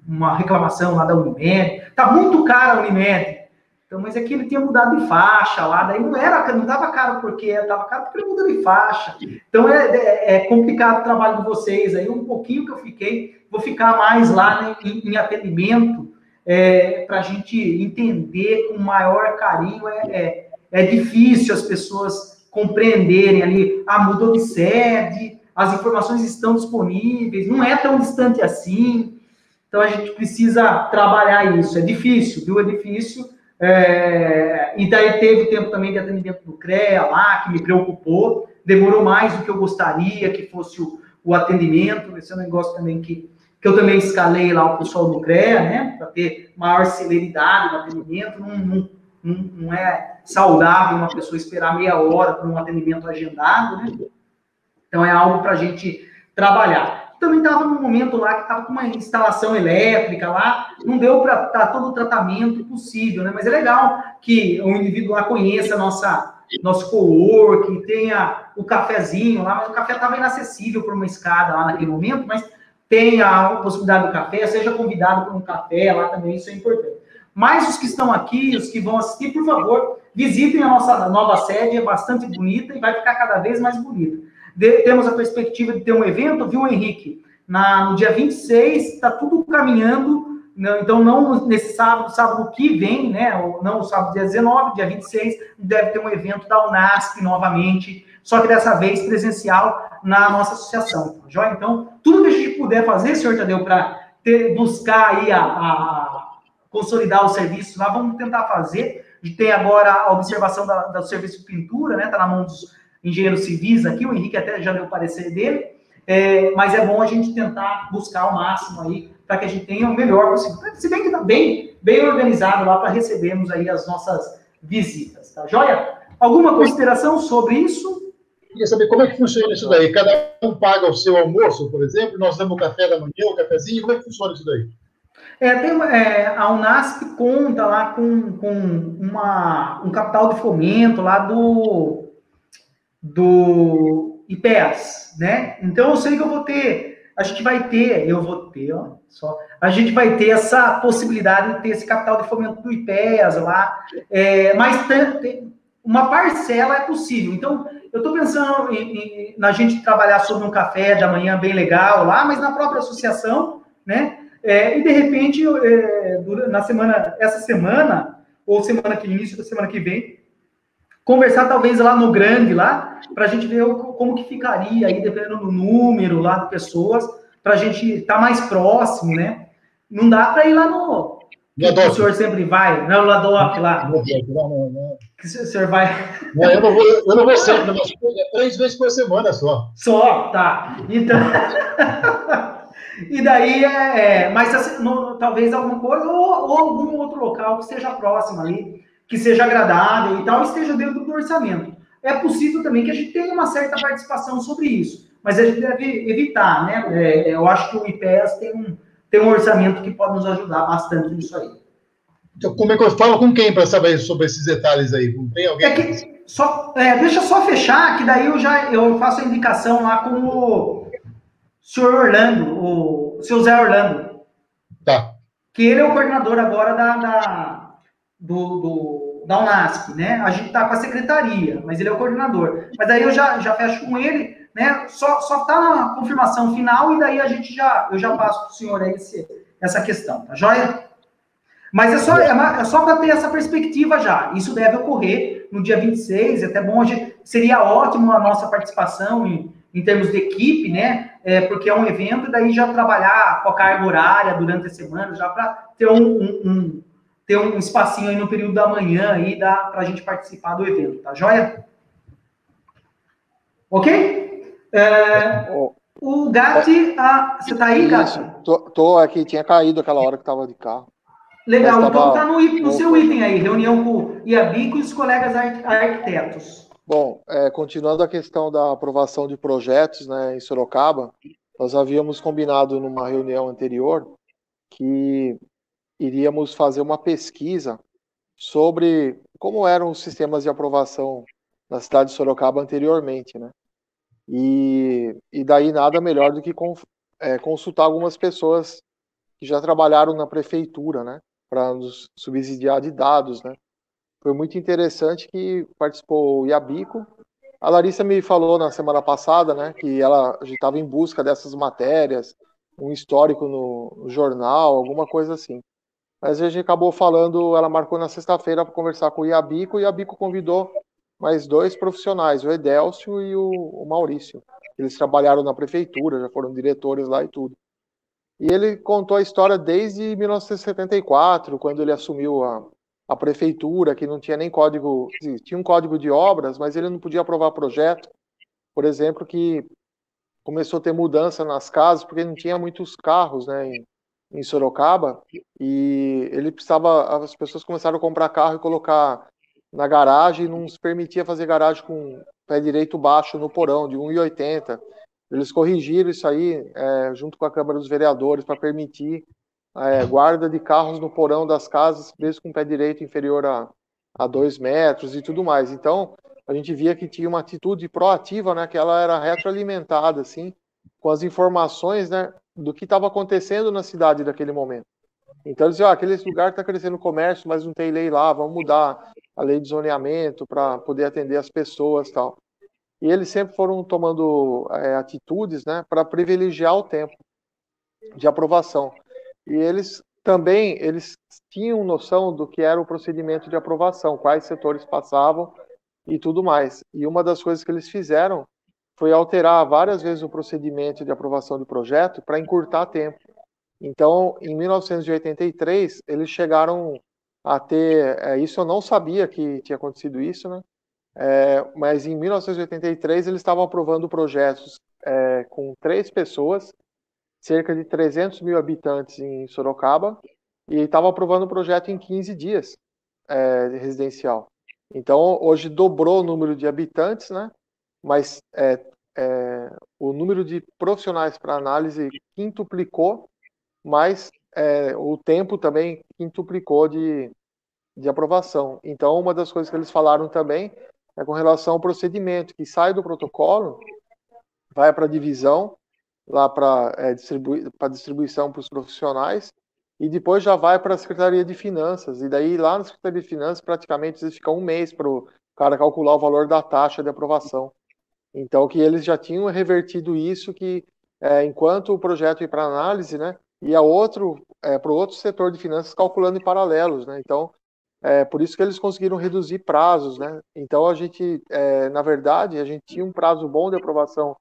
uma reclamação lá da Unimed. Tá muito caro a Unimed. Então, mas é que ele tinha mudado de faixa lá, daí não dava caro porque estava caro porque ele mudou de faixa. Então, é complicado o trabalho de vocês aí, um pouquinho que eu fiquei, vou ficar mais lá, né, em atendimento, para a gente entender com maior carinho. É difícil as pessoas compreenderem ali, mudou de sede, as informações estão disponíveis, não é tão distante assim, então a gente precisa trabalhar isso. É difícil, viu? É difícil. E daí teve tempo também de atendimento do CREA lá, que me preocupou, demorou mais do que eu gostaria que fosse o atendimento. Esse é um negócio também que eu também escalei lá o pessoal do CREA, né, para ter maior celeridade no atendimento. Não é saudável uma pessoa esperar meia hora por um atendimento agendado, né? Então é algo para a gente trabalhar. Também estava num momento lá que estava com uma instalação elétrica lá, não deu para dar todo o tratamento possível, né? Mas é legal que o indivíduo lá conheça nosso coworking, tenha o cafezinho lá, mas o café estava inacessível por uma escada lá naquele momento, mas tem a possibilidade do café, seja convidado para um café lá também, isso é importante. Mas os que estão aqui, os que vão assistir, por favor, visitem a nossa nova sede, é bastante bonita e vai ficar cada vez mais bonita. Temos a perspectiva de ter um evento, viu, Henrique? No dia 26, está tudo caminhando, então não nesse sábado que vem, né? Não o sábado dia 19, dia 26, deve ter um evento da Unasp novamente, só que dessa vez presencial na nossa associação, joia? Então, tudo que a gente puder fazer, senhor Tadeu, para buscar aí consolidar os serviços lá, vamos tentar fazer. A gente tem agora a observação do serviço de pintura, né? Está na mão dos engenheiros civis aqui, o Henrique até já deu o parecer dele, mas é bom a gente tentar buscar o máximo aí, para que a gente tenha o melhor possível. Se bem que está bem organizado lá para recebermos aí as nossas visitas, tá joia? Alguma consideração sobre isso? Queria saber como é que funciona isso daí. Cada um paga o seu almoço, por exemplo, nós damos o café da manhã, o cafezinho, como é que funciona isso daí? A Unasp conta lá com um capital de fomento lá do IPEAS, né? Então eu sei que a gente vai ter essa possibilidade de ter esse capital de fomento do IPEAS lá, mas uma parcela é possível. Então, eu estou pensando na gente trabalhar sobre um café da manhã bem legal lá, mas na própria associação, né? E de repente, essa semana, ou início da semana que vem, conversar talvez lá no grande, lá, para a gente ver como que ficaria aí, dependendo do número lá de pessoas, para a gente estar mais próximo, né? Não dá para ir lá no... Que o senhor sempre vai, não, lá do OP, lá. Não. Que o senhor vai... Não, eu não vou sempre, mas 3 vezes por semana só. Só, tá. Então... E daí, mas assim, talvez alguma coisa, ou algum outro local que seja próximo ali, que seja agradável e tal, esteja dentro do orçamento. É possível também que a gente tenha uma certa participação sobre isso, mas a gente deve evitar, né? Eu acho que o IPES tem um orçamento que pode nos ajudar bastante nisso aí. Então, como é que eu falo com quem para saber sobre esses detalhes aí? Tem alguém? Deixa eu só fechar, que daí eu faço a indicação lá com o senhor Orlando, o seu Zé Orlando. Tá. Que ele é o coordenador agora da Unasp, né? A gente tá com a secretaria, mas ele é o coordenador. Mas daí eu já fecho com ele, né? Só tá na confirmação final e daí eu já passo para o senhor aí essa questão, tá joia? Mas é só para ter essa perspectiva já. Isso deve ocorrer no dia 26, até bom, seria ótimo a nossa participação em termos de equipe, né? Porque é um evento, e daí já trabalhar com a carga horária durante a semana, já para ter ter um espacinho aí no período da manhã aí, para a gente participar do evento, tá joia? Ok? O Gatti, você tá aí, Gatti? Tô aqui, tinha caído aquela hora que tava de carro. Legal, então tá no seu item aí, reunião com o IABICO e os colegas arquitetos. Bom, continuando a questão da aprovação de projetos, né, em Sorocaba, nós havíamos combinado numa reunião anterior que iríamos fazer uma pesquisa sobre como eram os sistemas de aprovação na cidade de Sorocaba anteriormente, né? E daí nada melhor do que consultar algumas pessoas que já trabalharam na prefeitura, né, para nos subsidiar de dados, né? Foi muito interessante que participou o IABICO. A Larissa me falou na semana passada, né, que ela estava em busca dessas matérias, um histórico no jornal, alguma coisa assim. Mas a gente acabou falando, ela marcou na sexta-feira para conversar com o IABICO, e o IABICO convidou mais 2 profissionais, o Edélcio e o Maurício. Eles trabalharam na prefeitura, já foram diretores lá e tudo. E ele contou a história desde 1974, quando ele assumiu a prefeitura, que não tinha nem código, tinha um código de obras, mas ele não podia aprovar projeto, por exemplo, que começou a ter mudança nas casas, porque não tinha muitos carros, né, em Sorocaba, e ele as pessoas começaram a comprar carro e colocar na garagem, e não se permitia fazer garagem com pé direito baixo no porão, de 1,80. Eles corrigiram isso aí, junto com a Câmara dos Vereadores, para permitir guarda de carros no porão das casas, mesmo com pé direito inferior a 2 metros e tudo mais. Então, a gente via que tinha uma atitude proativa, né, que ela era retroalimentada, assim, com as informações, né, do que estava acontecendo na cidade naquele momento. Então, eles diziam, aquele lugar está crescendo comércio, mas não tem lei lá, vamos mudar a lei de zoneamento para poder atender as pessoas e tal. E eles sempre foram tomando atitudes, né, para privilegiar o tempo de aprovação. E eles tinham noção do que era o procedimento de aprovação, quais setores passavam e tudo mais. E uma das coisas que eles fizeram foi alterar várias vezes o procedimento de aprovação de projeto para encurtar tempo. Então, em 1983, eles chegaram a ter... isso eu não sabia que tinha acontecido isso, né? Mas em 1983 eles estavam aprovando projetos com 3 pessoas, cerca de 300 mil habitantes em Sorocaba, e estavam aprovando o projeto em 15 dias de residencial. Então, hoje dobrou o número de habitantes, né? Mas o número de profissionais para análise quintuplicou, mas o tempo também quintuplicou de aprovação. Então, uma das coisas que eles falaram também é com relação ao procedimento, que sai do protocolo, vai para a divisão, lá para distribuição para os profissionais, e depois já vai para a Secretaria de Finanças. E daí, lá na Secretaria de Finanças, praticamente, eles ficam 1 mês para o cara calcular o valor da taxa de aprovação. Então, que eles já tinham revertido isso, que enquanto o projeto ia para análise, né, ia para o outro setor de finanças calculando em paralelos, né? Então, Por isso que eles conseguiram reduzir prazos, né? Então, a gente, na verdade, a gente tinha um prazo bom de aprovação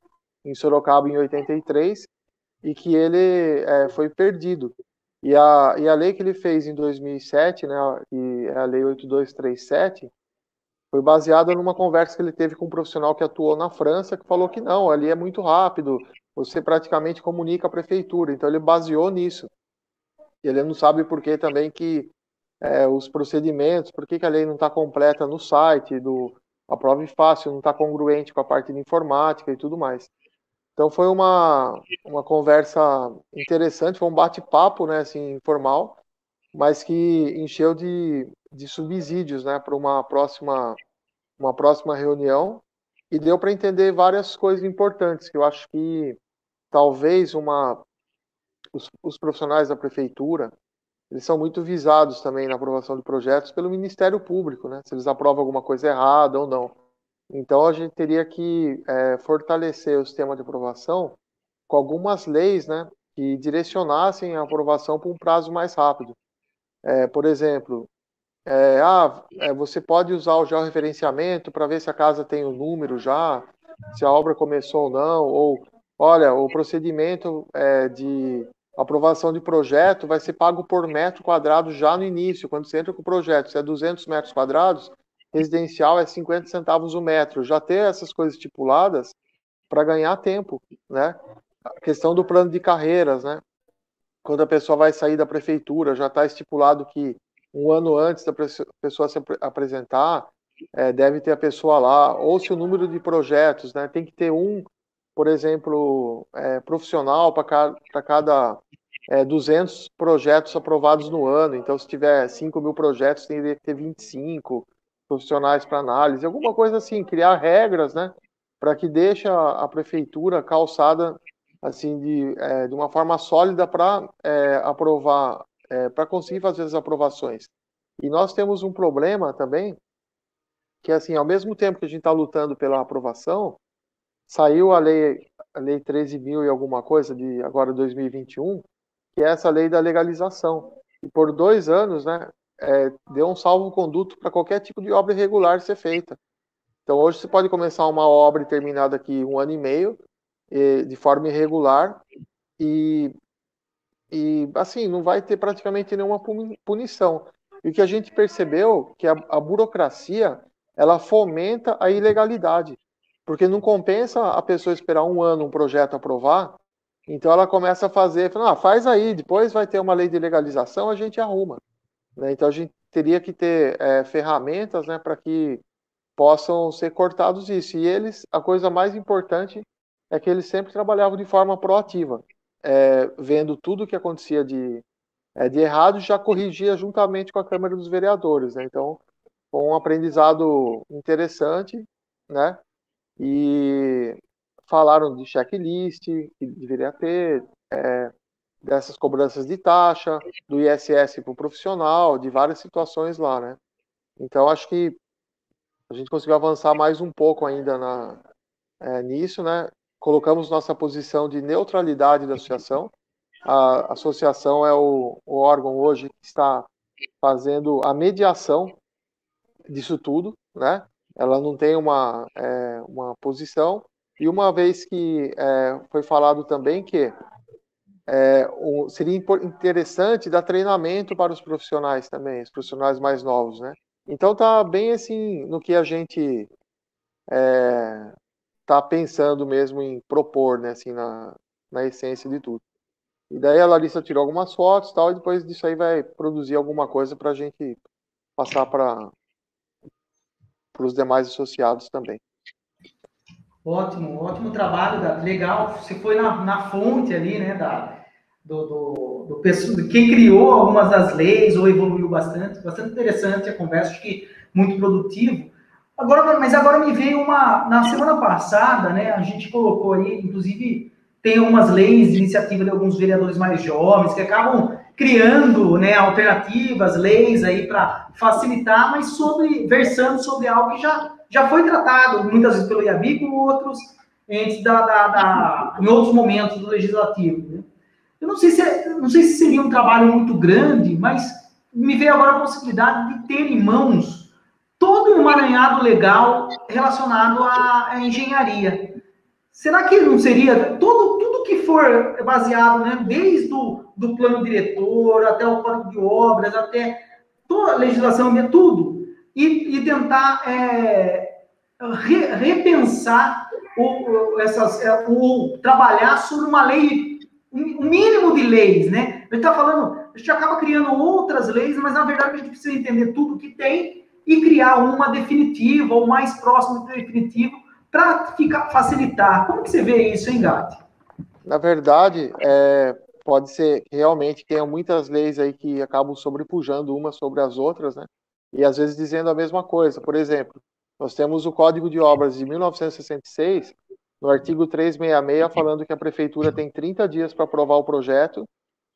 em Sorocaba em 83 e que ele foi perdido. E a lei que ele fez em 2007, né, que é a Lei 8237, foi baseada numa conversa que ele teve com um profissional que atuou na França, que falou que não, ali é muito rápido, você praticamente comunica a prefeitura. Então, ele baseou nisso. Ele não sabe por que também que os procedimentos, por que a lei não está completa no site, a prova fácil não está congruente com a parte de informática e tudo mais. Então foi uma conversa interessante, foi um bate-papo, né, assim, informal, mas que encheu de subsídios, né, para uma próxima reunião, e deu para entender várias coisas importantes, que eu acho que talvez os profissionais da prefeitura, eles são muito visados também na aprovação de projetos pelo Ministério Público, né? Se eles aprovam alguma coisa errada ou não. Então, a gente teria que fortalecer o sistema de aprovação com algumas leis, né, que direcionassem a aprovação para um prazo mais rápido. Por exemplo, você pode usar o georreferenciamento para ver se a casa tem o número já, se a obra começou ou não, ou, olha, o procedimento de aprovação de projeto vai ser pago por metro quadrado já no início, quando você entra com o projeto. Se é 200 metros quadrados, residencial é 50 centavos o metro. Já ter essas coisas estipuladas para ganhar tempo, né? A questão do plano de carreiras, né? Quando a pessoa vai sair da prefeitura, já está estipulado que um ano antes da pessoa se apresentar, deve ter a pessoa lá, ou se o número de projetos, né? Tem que ter por exemplo, profissional para cada 200 projetos aprovados no ano. Então, se tiver 5.000 projetos, tem que ter 25 profissionais para análise, alguma coisa assim, criar regras, né, para que deixe a prefeitura calçada assim de uma forma sólida para aprovar, para conseguir fazer as aprovações. E nós temos um problema também, que assim, ao mesmo tempo que a gente está lutando pela aprovação, saiu a lei 13.000 e alguma coisa, de agora 2021, que é essa lei da legalização. E por 2 anos, né, deu um salvo-conduto para qualquer tipo de obra irregular ser feita. Então, hoje você pode começar uma obra e terminar daqui 1 ano e meio, de forma irregular, e assim, não vai ter praticamente nenhuma punição. E o que a gente percebeu, que a burocracia, ela fomenta a ilegalidade. Porque não compensa a pessoa esperar 1 ano um projeto aprovar, então ela começa a fazer, faz aí, depois vai ter uma lei de legalização, a gente arruma. Né? Então a gente teria que ter ferramentas, né, para que possam ser cortados isso. E a coisa mais importante é que eles sempre trabalhavam de forma proativa, vendo tudo o que acontecia de errado, já corrigia juntamente com a Câmara dos Vereadores. Né? Então, foi um aprendizado interessante, né? E falaram de checklist, que deveria ter, dessas cobranças de taxa, do ISS para o profissional, de várias situações lá, né? Então, acho que a gente conseguiu avançar mais um pouco ainda nisso, né? Colocamos nossa posição de neutralidade da associação. A associação é o órgão hoje que está fazendo a mediação disso tudo, né? Ela não tem uma posição, e uma vez que foi falado também que seria interessante dar treinamento para os profissionais também, os profissionais mais novos, né? Então tá bem assim no que a gente tá pensando mesmo em propor, né, assim, na essência de tudo. E daí a Larissa tirou algumas fotos e tal, e depois disso aí vai produzir alguma coisa para a gente passar para os demais associados também. Ótimo trabalho, Gato. Legal. Você foi na fonte ali, né, do quem criou algumas das leis ou evoluiu bastante interessante a conversa, acho que muito produtivo. Mas agora me veio na semana passada, né, a gente colocou aí, inclusive tem algumas leis de iniciativa de alguns vereadores mais jovens que acabam criando, né, alternativas, leis aí para facilitar, mas versando sobre algo que já foi tratado muitas vezes pelo IAB e por outros entes em outros momentos do legislativo. Né? Eu não sei se seria um trabalho muito grande, mas me veio agora a possibilidade de ter em mãos todo um emaranhado legal relacionado à engenharia. Será que não seria tudo que for baseado, né, desde do plano diretor até o código de obras, até toda a legislação, tudo, e tentar repensar trabalhar sobre uma lei, um mínimo de leis, né? A gente está falando, a gente acaba criando outras leis, mas na verdade a gente precisa entender tudo que tem e criar uma definitiva, ou mais próximo do definitivo, para facilitar. Como que você vê isso, hein, Gatti? Na verdade, pode ser que realmente tenha muitas leis aí que acabam sobrepujando umas sobre as outras, né? E às vezes dizendo a mesma coisa. Por exemplo, nós temos o Código de Obras de 1966, no artigo 366, falando que a prefeitura tem 30 dias para aprovar o projeto,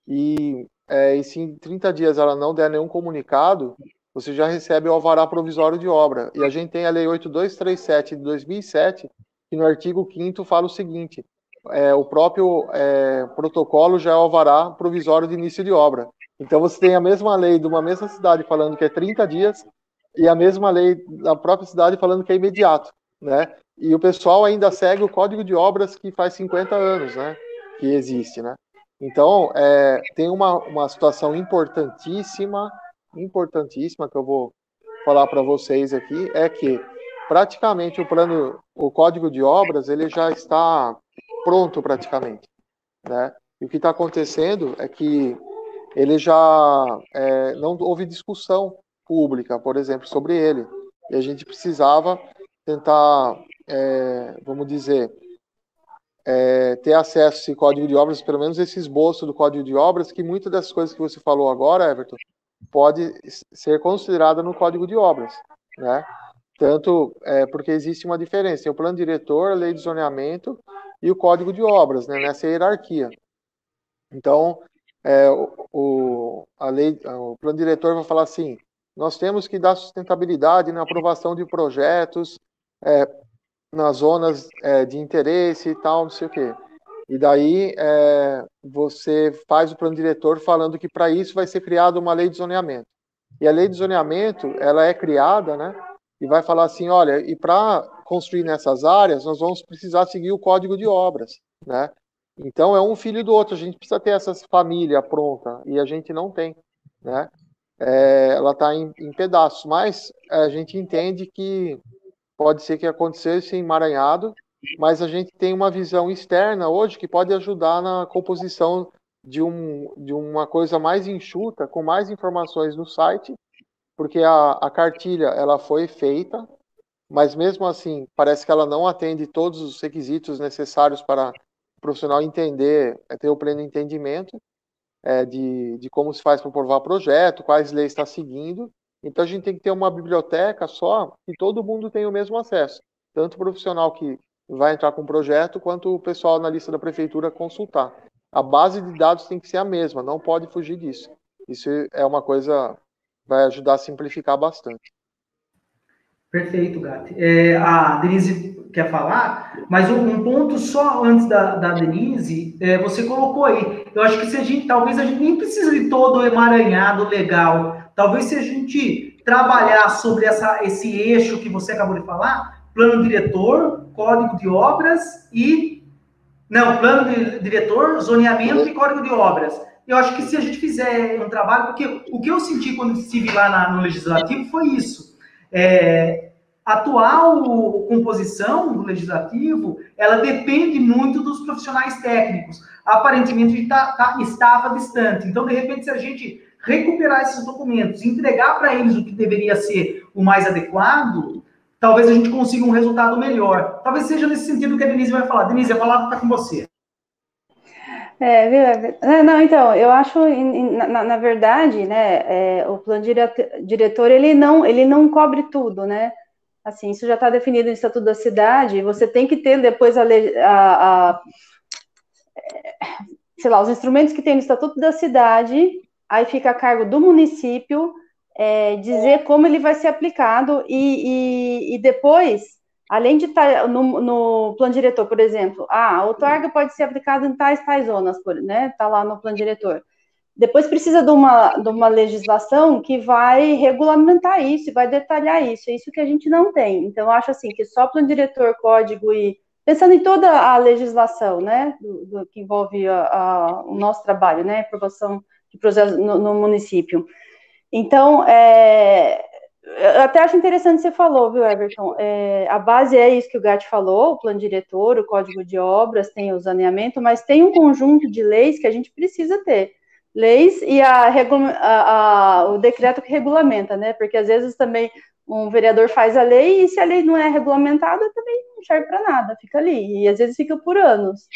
e se em 30 dias ela não der nenhum comunicado, você já recebe o alvará provisório de obra. E a gente tem a Lei 8237 de 2007, que no artigo 5º fala o seguinte: o próprio protocolo já é o alvará provisório de início de obra. Então você tem a mesma lei de uma mesma cidade falando que é 30 dias e a mesma lei da própria cidade falando que é imediato, né? E o pessoal ainda segue o Código de Obras que faz 50 anos, né, que existe, né? Então, tem uma situação importantíssima que eu vou falar para vocês aqui, é que praticamente o Código de Obras, ele já está pronto praticamente, né? E o que está acontecendo é que ele já não houve discussão pública, por exemplo, sobre ele. E a gente precisava tentar, vamos dizer, ter acesso a esse Código de Obras, pelo menos esse esboço do Código de Obras, que muitas das coisas que você falou agora, Everton, pode ser considerada no Código de Obras, né? Tanto porque existe uma diferença, tem o plano diretor, a lei de zoneamento e o Código de Obras, né, nessa hierarquia. Então, o plano diretor vai falar assim: nós temos que dar sustentabilidade na aprovação de projetos nas zonas de interesse e tal, não sei o quê. E daí você faz o plano diretor falando que para isso vai ser criada uma lei de zoneamento. E a lei de zoneamento, ela é criada, né? E vai falar assim: olha, e para construir nessas áreas, nós vamos precisar seguir o Código de Obras, né? Então, é um filho do outro. A gente precisa ter essa família pronta, e a gente não tem, né? Ela está em pedaços, mas a gente entende que pode ser que acontecesse emaranhado, mas a gente tem uma visão externa hoje que pode ajudar na composição de uma coisa mais enxuta, com mais informações no site, porque a cartilha ela foi feita, mas mesmo assim parece que ela não atende todos os requisitos necessários para o profissional entender, ter o pleno entendimento de como se faz para aprovar projeto, quais leis está seguindo. Então a gente tem que ter uma biblioteca só e todo mundo tem o mesmo acesso, tanto o profissional que vai entrar com o projeto, quanto o pessoal na lista da prefeitura consultar. A base de dados tem que ser a mesma, não pode fugir disso. Isso é uma coisa que vai ajudar a simplificar bastante. Perfeito, Gatti. A Denise quer falar, mas um ponto só antes da Denise, você colocou aí. Eu acho que talvez a gente nem precisa de todo o emaranhado legal. Talvez se a gente trabalhar sobre esse eixo que você acabou de falar, plano diretor, código de obras plano diretor, zoneamento e código de obras. Eu acho que se a gente fizer um trabalho, porque o que eu senti quando estive lá no Legislativo foi isso. A atual composição do Legislativo, ela depende muito dos profissionais técnicos. Aparentemente, estava distante. Então, de repente, se a gente recuperar esses documentos, entregar para eles o que deveria ser o mais adequado, talvez a gente consiga um resultado melhor. Talvez seja nesse sentido que a Denise vai falar. Denise, a palavra está com você. Não, então, eu acho, na verdade, né, o plano diretor, ele não cobre tudo, né? Assim, isso já está definido no Estatuto da Cidade, você tem que ter depois sei lá, os instrumentos que tem no Estatuto da Cidade, aí fica a cargo do município dizer como ele vai ser aplicado e depois, além de estar no plano diretor, por exemplo, a outorga pode ser aplicada em tais zonas, né? Está lá no plano diretor. Depois precisa de uma legislação que vai regulamentar isso e vai detalhar isso. É isso que a gente não tem. Então, eu acho assim que só plano diretor, código e pensando em toda a legislação, né, que envolve o nosso trabalho, né, aprovação de projetos no município. Então, eu até acho interessante você falou, viu, Everton? A base é isso que o Gatti falou, o plano diretor, o código de obras, tem o saneamento, mas tem um conjunto de leis que a gente precisa ter. Leis e o decreto que regulamenta, né? Porque às vezes também um vereador faz a lei e se a lei não é regulamentada, também não serve para nada, fica ali. E às vezes fica por anos.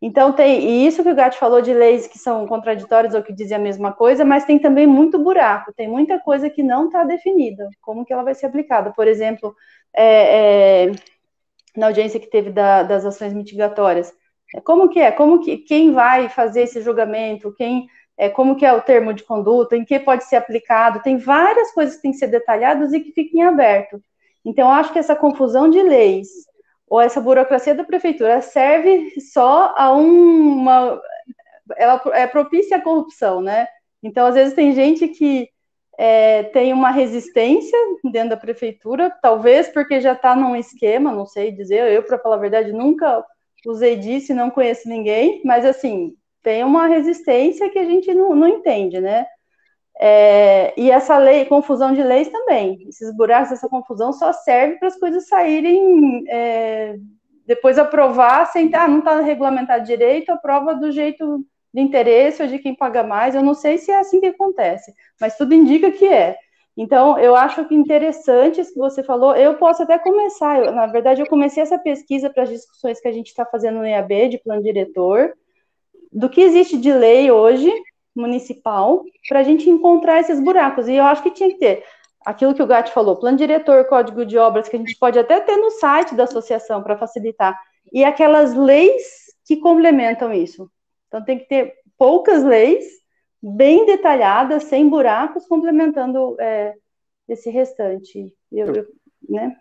Então, e isso que o Gatti falou de leis que são contraditórias ou que dizem a mesma coisa, mas tem também muito buraco, tem muita coisa que não está definida, como que ela vai ser aplicada. Por exemplo, na audiência que teve das ações mitigatórias, como que quem vai fazer esse julgamento, como que é o termo de conduta, em que pode ser aplicado, tem várias coisas que têm que ser detalhadas e que fiquem aberto. Então, acho que essa confusão de leis ou essa burocracia da prefeitura serve só a ela é propícia à corrupção, né? Então, às vezes tem gente que tem uma resistência dentro da prefeitura, talvez porque já está num esquema, não sei dizer, eu, para falar a verdade, nunca usei disso e não conheço ninguém, mas, assim, tem uma resistência que a gente não entende, né? E essa lei, confusão de leis também, esses buracos, essa confusão só serve para as coisas saírem, depois aprovar, sem não está regulamentado direito, aprova do jeito de interesse ou de quem paga mais, eu não sei se é assim que acontece, mas tudo indica que é. Então, eu acho que interessante isso que você falou, eu posso até começar, na verdade, eu comecei essa pesquisa para as discussões que a gente está fazendo no EAB, de plano diretor, do que existe de lei hoje, municipal, para a gente encontrar esses buracos. E eu acho que tinha que ter aquilo que o Gatti falou, plano diretor, código de obras, que a gente pode até ter no site da associação para facilitar, e aquelas leis que complementam isso. Então tem que ter poucas leis, bem detalhadas, sem buracos, complementando esse restante. Né?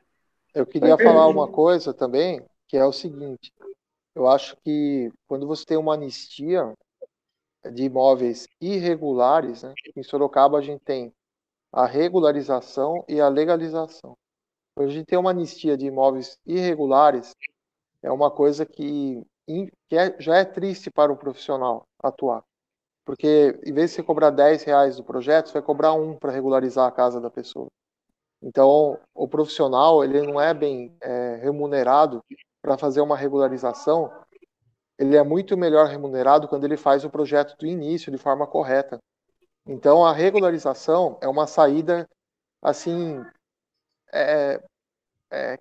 Eu queria falar uma coisa também, que é o seguinte, eu acho que quando você tem uma anistia de imóveis irregulares, né? Em Sorocaba a gente tem a regularização e a legalização. Quando a gente tem uma anistia de imóveis irregulares, é uma coisa que já é triste para o profissional atuar. Porque em vez de você cobrar R$10 do projeto, você vai cobrar para regularizar a casa da pessoa. Então, o profissional ele não é bem remunerado para fazer uma regularização. Ele é muito melhor remunerado quando ele faz o projeto do início de forma correta. Então, a regularização é uma saída, assim,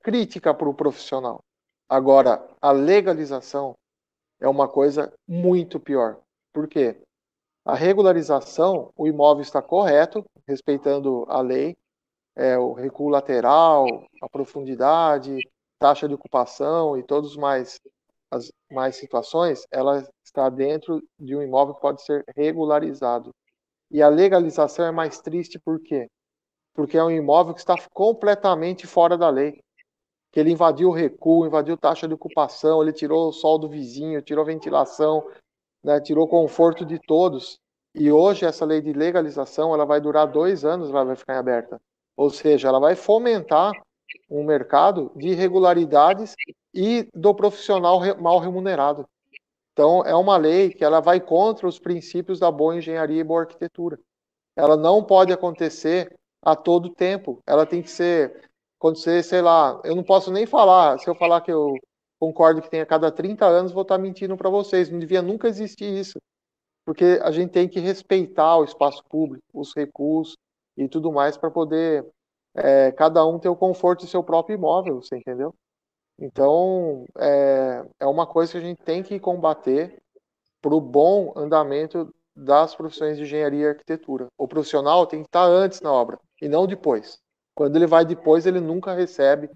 crítica para o profissional. Agora, a legalização é uma coisa muito pior. Por quê? A regularização, o imóvel está correto, respeitando a lei, o recuo lateral, a profundidade, taxa de ocupação e todos as mais situações, ela está dentro de um imóvel que pode ser regularizado. E a legalização é mais triste por quê? Porque é um imóvel que está completamente fora da lei. Que ele invadiu o recuo, invadiu taxa de ocupação, ele tirou o sol do vizinho, tirou ventilação, né, tirou o conforto de todos. E hoje essa lei de legalização ela vai durar 2 anos, ela vai ficar aberta. Ou seja, ela vai fomentar um mercado de irregularidades e do profissional mal remunerado. Então, é uma lei que ela vai contra os princípios da boa engenharia e boa arquitetura. Ela não pode acontecer a todo tempo. Ela tem que acontecer, sei lá, eu não posso nem falar, se eu falar que eu concordo que tem a cada 30 anos, vou estar mentindo para vocês. Não devia nunca existir isso. Porque a gente tem que respeitar o espaço público, os recursos e tudo mais para poder cada um ter o conforto do seu próprio imóvel, você entendeu? Então, é uma coisa que a gente tem que combater para o bom andamento das profissões de engenharia e arquitetura. O profissional tem que estar antes na obra e não depois. Quando ele vai depois, ele nunca recebe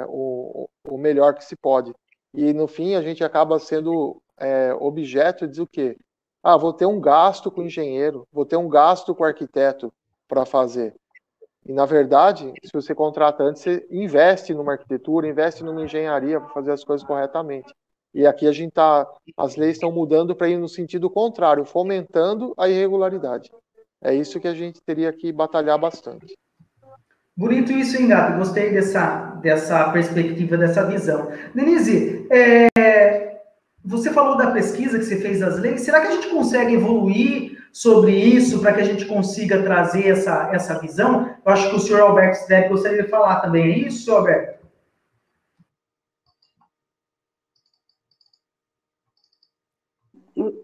o melhor que se pode. E, no fim, a gente acaba sendo objeto de o quê? Vou ter um gasto com o engenheiro, vou ter um gasto com o arquiteto para fazer. E, na verdade, se você contrata antes, você investe numa arquitetura, investe numa engenharia para fazer as coisas corretamente. E aqui as leis estão mudando para ir no sentido contrário, fomentando a irregularidade. É isso que a gente teria que batalhar bastante. Bonito isso, hein, Gato? Gostei dessa perspectiva, dessa visão. Denise, você falou da pesquisa que você fez das leis. Será que a gente consegue evoluir sobre isso para que a gente consiga trazer essa visão? Eu acho que o senhor Alberto Strebe gostaria de falar também. É isso, senhor Alberto?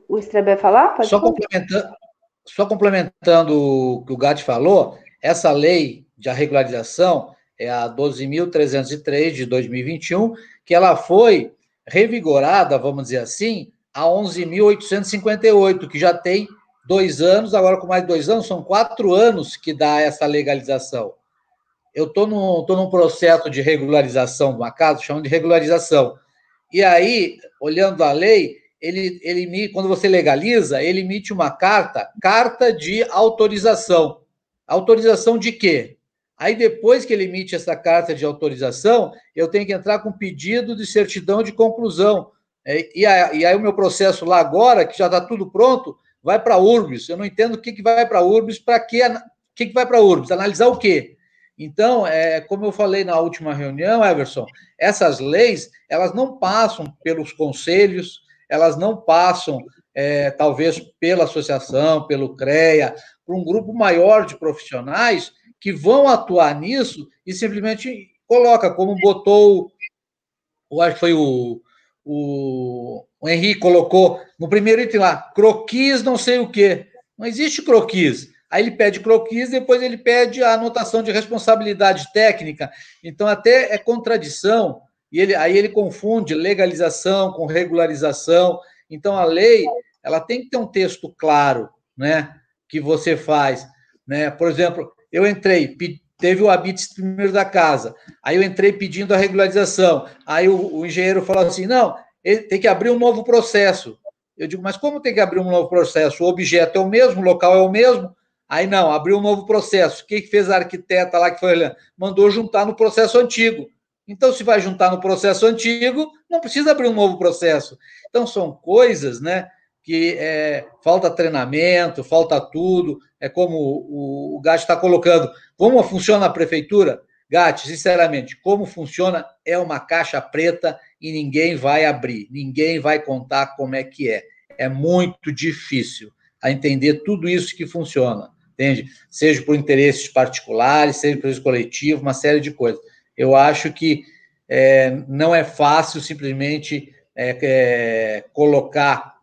O Strebe vai falar? Pode falar. Só complementando o que o Gatti falou, essa lei de regularização é a 12.303 de 2021, que ela foi revigorada, vamos dizer assim, a 11.858, que já tem 2 anos, agora com mais 2 anos, são 4 anos que dá essa legalização. Eu estou num processo de regularização de uma casa, chamam de regularização. E aí, olhando a lei, quando você legaliza, ele emite uma carta de autorização. Autorização de quê? Aí, depois que ele emite essa carta de autorização, eu tenho que entrar com pedido de certidão de conclusão. E aí, o meu processo lá agora, que já está tudo pronto, vai para a Urbis. Eu não entendo o que vai para a Urbis, para quê? O que vai para a Urbis? Analisar o quê? Então, como eu falei na última reunião, Everson, essas leis, elas não passam pelos conselhos, elas não passam, talvez, pela associação, pelo CREA, por um grupo maior de profissionais que vão atuar nisso e simplesmente coloca, como botou, acho que foi o Henrique colocou no primeiro item lá, croquis não sei o quê. Não existe croquis. Aí ele pede croquis, depois ele pede a anotação de responsabilidade técnica. Então, até é contradição. E aí ele confunde legalização com regularização. Então, a lei, ela tem que ter um texto claro, né, que você faz. Né? Por exemplo, eu entrei, teve o habite primeiro da casa, aí eu entrei pedindo a regularização. Aí o engenheiro falou assim, não, ele tem que abrir um novo processo. Eu digo, mas como tem que abrir um novo processo? O objeto é o mesmo, o local é o mesmo? Aí não, abriu um novo processo. O que fez a arquiteta lá que foi olhando? Mandou juntar no processo antigo. Então, se vai juntar no processo antigo, não precisa abrir um novo processo. Então, são coisas, né, que falta treinamento, falta tudo. É como o Gatti está colocando. Como funciona a prefeitura? Gatti, sinceramente, como funciona é uma caixa preta e ninguém vai abrir, ninguém vai contar como é que é. É muito difícil a entender tudo isso que funciona, entende? Seja por interesses particulares, seja por interesses coletivos, uma série de coisas. Eu acho que não é fácil simplesmente colocar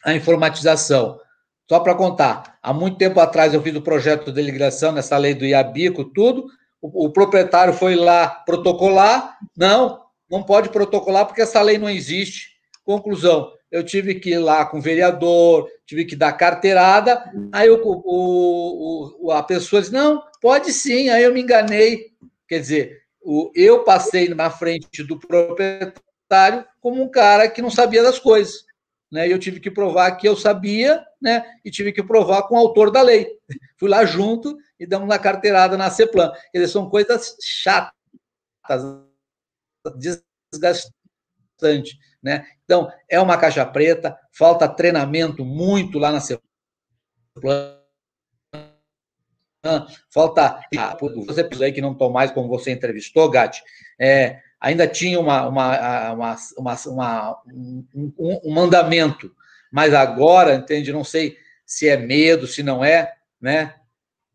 a informatização. Só para contar, há muito tempo atrás eu fiz o projeto de legislação nessa lei do IABICO, tudo, o proprietário foi lá protocolar, não pode protocolar porque essa lei não existe. Conclusão, eu tive que ir lá com o vereador, tive que dar carteirada, aí a pessoa disse, não, pode sim, aí eu me enganei. Quer dizer, eu passei na frente do proprietário como um cara que não sabia das coisas, né? E eu tive que provar que eu sabia, né? E tive que provar com o autor da lei. Fui lá junto e damos uma carteirada na CEPLAN. Quer dizer, são coisas chatas, desgastantes, né? Então, é uma caixa preta, falta treinamento muito lá na CEPLAN, falta os episódios aí que não estão mais, como você entrevistou, Gatti, ainda tinha um mandamento, mas agora, entende, não sei se é medo, se não é, né?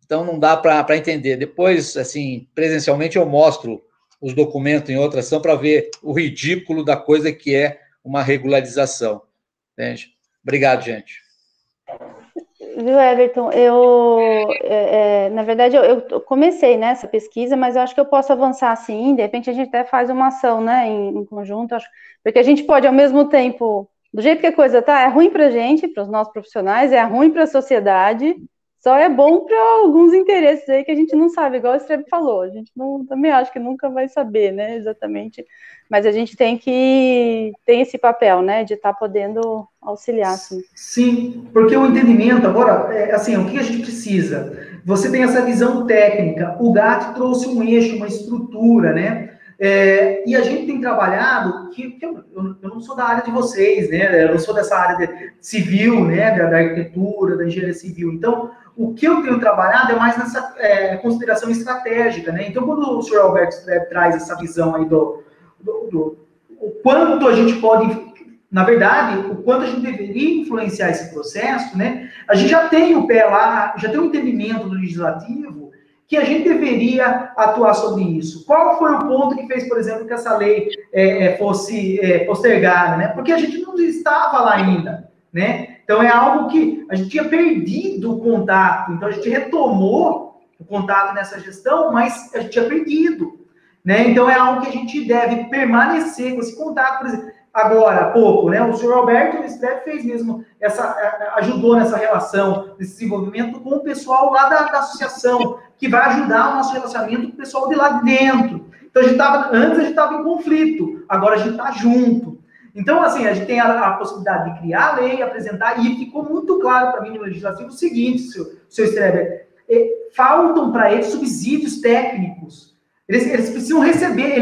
Então não dá para entender. Depois, assim, presencialmente eu mostro os documentos em outra ação para ver o ridículo da coisa que é uma regularização, entende? Obrigado, gente. Viu, Everton? Na verdade, eu comecei nessa pesquisa, mas eu acho que eu posso avançar assim, de repente a gente até faz uma ação, né, em conjunto, porque a gente pode, ao mesmo tempo, do jeito que a coisa tá, é ruim para a gente, para os nossos profissionais, é ruim para a sociedade, só é bom para alguns interesses aí que a gente não sabe, igual o Strebe falou, a gente também acho que nunca vai saber, né, exatamente, mas a gente tem esse papel, né, de estar podendo auxiliar, assim. Sim, porque o entendimento, agora, assim, o que a gente precisa? Você tem essa visão técnica, o Gatti trouxe um eixo, uma estrutura, né, E a gente tem trabalhado, eu não sou da área de vocês, né? Eu não sou dessa área civil, né? Da arquitetura, da engenharia civil. Então, o que eu tenho trabalhado é mais nessa consideração estratégica, né? Então, quando o senhor Alberto traz essa visão aí do o quanto a gente pode, na verdade, o quanto a gente deveria influenciar esse processo, né? A gente já tem o pé lá, já tem um entendimento do legislativo que a gente deveria atuar sobre isso. Qual foi o ponto que fez, por exemplo, que essa lei fosse postergada, né? Porque a gente não estava lá ainda, né? Então, é algo que a gente tinha perdido o contato. Então, a gente retomou o contato nessa gestão, mas a gente tinha perdido, né? Então, é algo que a gente deve permanecer com esse contato. Por exemplo, agora, há pouco, né? O senhor Alberto Step fez mesmo ajudou nessa relação, nesse desenvolvimento com o pessoal lá da associação, que vai ajudar o nosso relacionamento com o pessoal de lá de dentro. Então, antes a gente estava em conflito, agora a gente está junto. Então, assim, a gente tem a possibilidade de criar a lei, apresentar, e ficou muito claro para mim no legislativo o seguinte, seu Streber, faltam para eles subsídios técnicos. Eles precisam receber,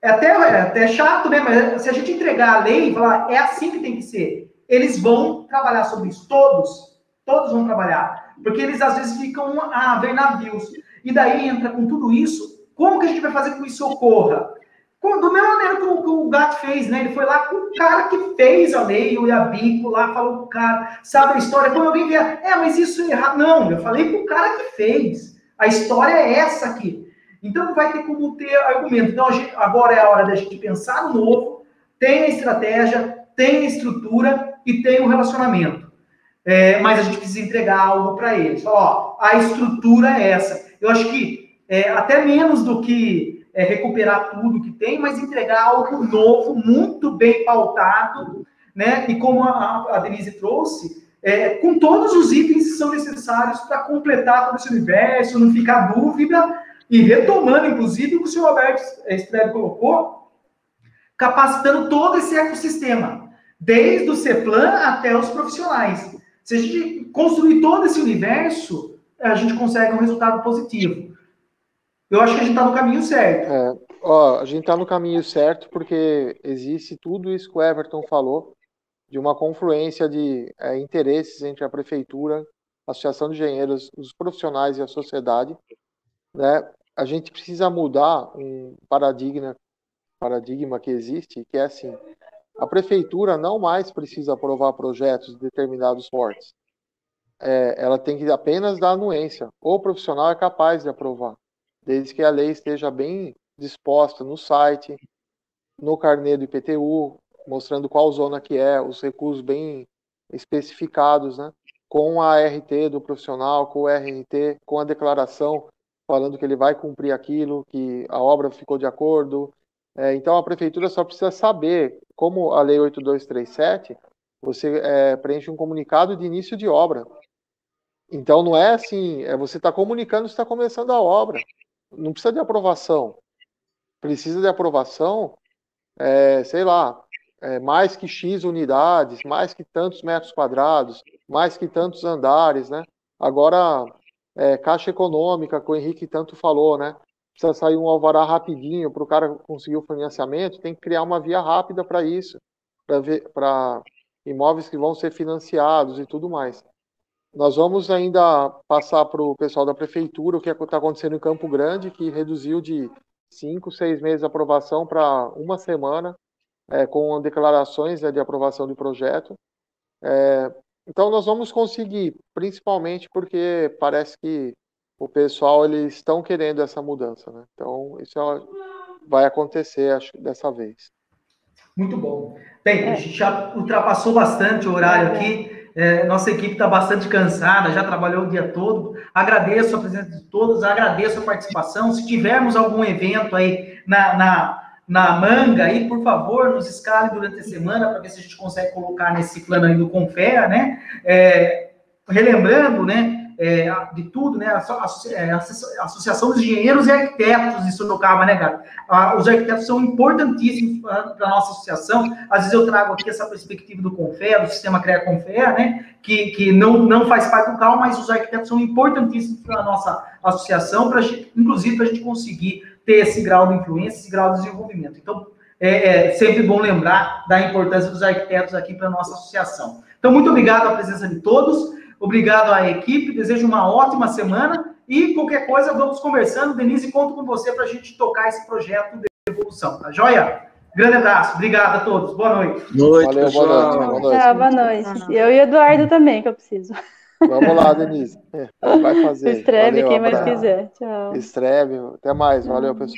é até chato, né? Mas se a gente entregar a lei e falar, é assim que tem que ser, eles vão trabalhar sobre isso, todos vão trabalhar, porque eles às vezes ficam a ver navios, e daí entra com tudo isso, como que a gente vai fazer com que isso ocorra? Do mesmo maneira que o Gato fez, né? Ele foi lá com o cara que fez a lei, o Iabico lá, falou com o cara, sabe a história, quando alguém vê, mas isso é errado, não, eu falei com o cara que fez, a história é essa aqui. Então, não vai ter como ter argumento. Então, agora é a hora da gente pensar no novo, tem a estratégia, tem a estrutura e tem o relacionamento. Mas a gente precisa entregar algo para eles. A estrutura é essa. Eu acho que até menos do que recuperar tudo que tem, mas entregar algo novo, muito bem pautado, né? E como a Denise trouxe, com todos os itens que são necessários para completar todo esse universo, não ficar dúvida. E retomando, inclusive, o que o senhor Alberto Streber colocou, capacitando todo esse ecossistema, desde o CEPLAN até os profissionais. Se a gente construir todo esse universo, a gente consegue um resultado positivo. Eu acho que a gente está no caminho certo. A gente está no caminho certo porque existe tudo isso que o Everton falou, de uma confluência de interesses entre a prefeitura, a Associação de Engenheiros, os profissionais e a sociedade, né? A gente precisa mudar um paradigma que existe, que é assim, a prefeitura não mais precisa aprovar projetos de determinados portes. Ela tem que apenas dar anuência. O profissional é capaz de aprovar, desde que a lei esteja bem disposta no site, no carnê do IPTU, mostrando qual zona que os recursos bem especificados, né? Com a RT do profissional, com o RT, com a declaração falando que ele vai cumprir aquilo, que a obra ficou de acordo. Então, a prefeitura só precisa saber, como a Lei 8237, você preenche um comunicado de início de obra. Então, não é assim, você está comunicando que está começando a obra. Não precisa de aprovação. Precisa de aprovação, mais que X unidades, mais que tantos metros quadrados, mais que tantos andares, né? Agora... Caixa econômica, que o Henrique tanto falou, né? Precisa sair um alvará rapidinho para o cara conseguir o financiamento, tem que criar uma via rápida para isso, para imóveis que vão ser financiados e tudo mais. Nós vamos ainda passar para o pessoal da prefeitura o que está acontecendo em Campo Grande, que reduziu de 5, 6 meses de aprovação para uma semana, com declarações de aprovação de projeto. Então, nós vamos conseguir, principalmente porque parece que o pessoal, eles estão querendo essa mudança, né? Então, isso vai acontecer, acho, dessa vez. Muito bom. Bem, a gente já ultrapassou bastante o horário aqui, nossa equipe está bastante cansada, já trabalhou o dia todo. Agradeço a presença de todos, agradeço a participação. Se tivermos algum evento aí na manga aí, por favor, nos escale durante a semana para ver se a gente consegue colocar nesse plano aí do Confea, né? Relembrando, né? De tudo, né? A Associação dos Engenheiros e Arquitetos de Sorocaba, né, Gato? Os arquitetos são importantíssimos para a nossa associação. Às vezes eu trago aqui essa perspectiva do Confea, do sistema CREA Confea, né? Que não faz parte do CAL, mas os arquitetos são importantíssimos para a nossa associação, inclusive para a gente conseguir ter esse grau de influência, esse grau de desenvolvimento. Então, é sempre bom lembrar da importância dos arquitetos aqui para a nossa associação. Então, muito obrigado à presença de todos, obrigado à equipe, desejo uma ótima semana e qualquer coisa, vamos conversando. Denise, conto com você para a gente tocar esse projeto de evolução, tá joia? Grande abraço, obrigado a todos, boa noite. Valeu, boa noite. Boa noite. Eu e o Eduardo também, que eu preciso. Vamos lá, Denise. Vai fazer. Escreve Valeu, quem mais quiser. Tchau. Escreve. Até mais. Valeu, pessoal.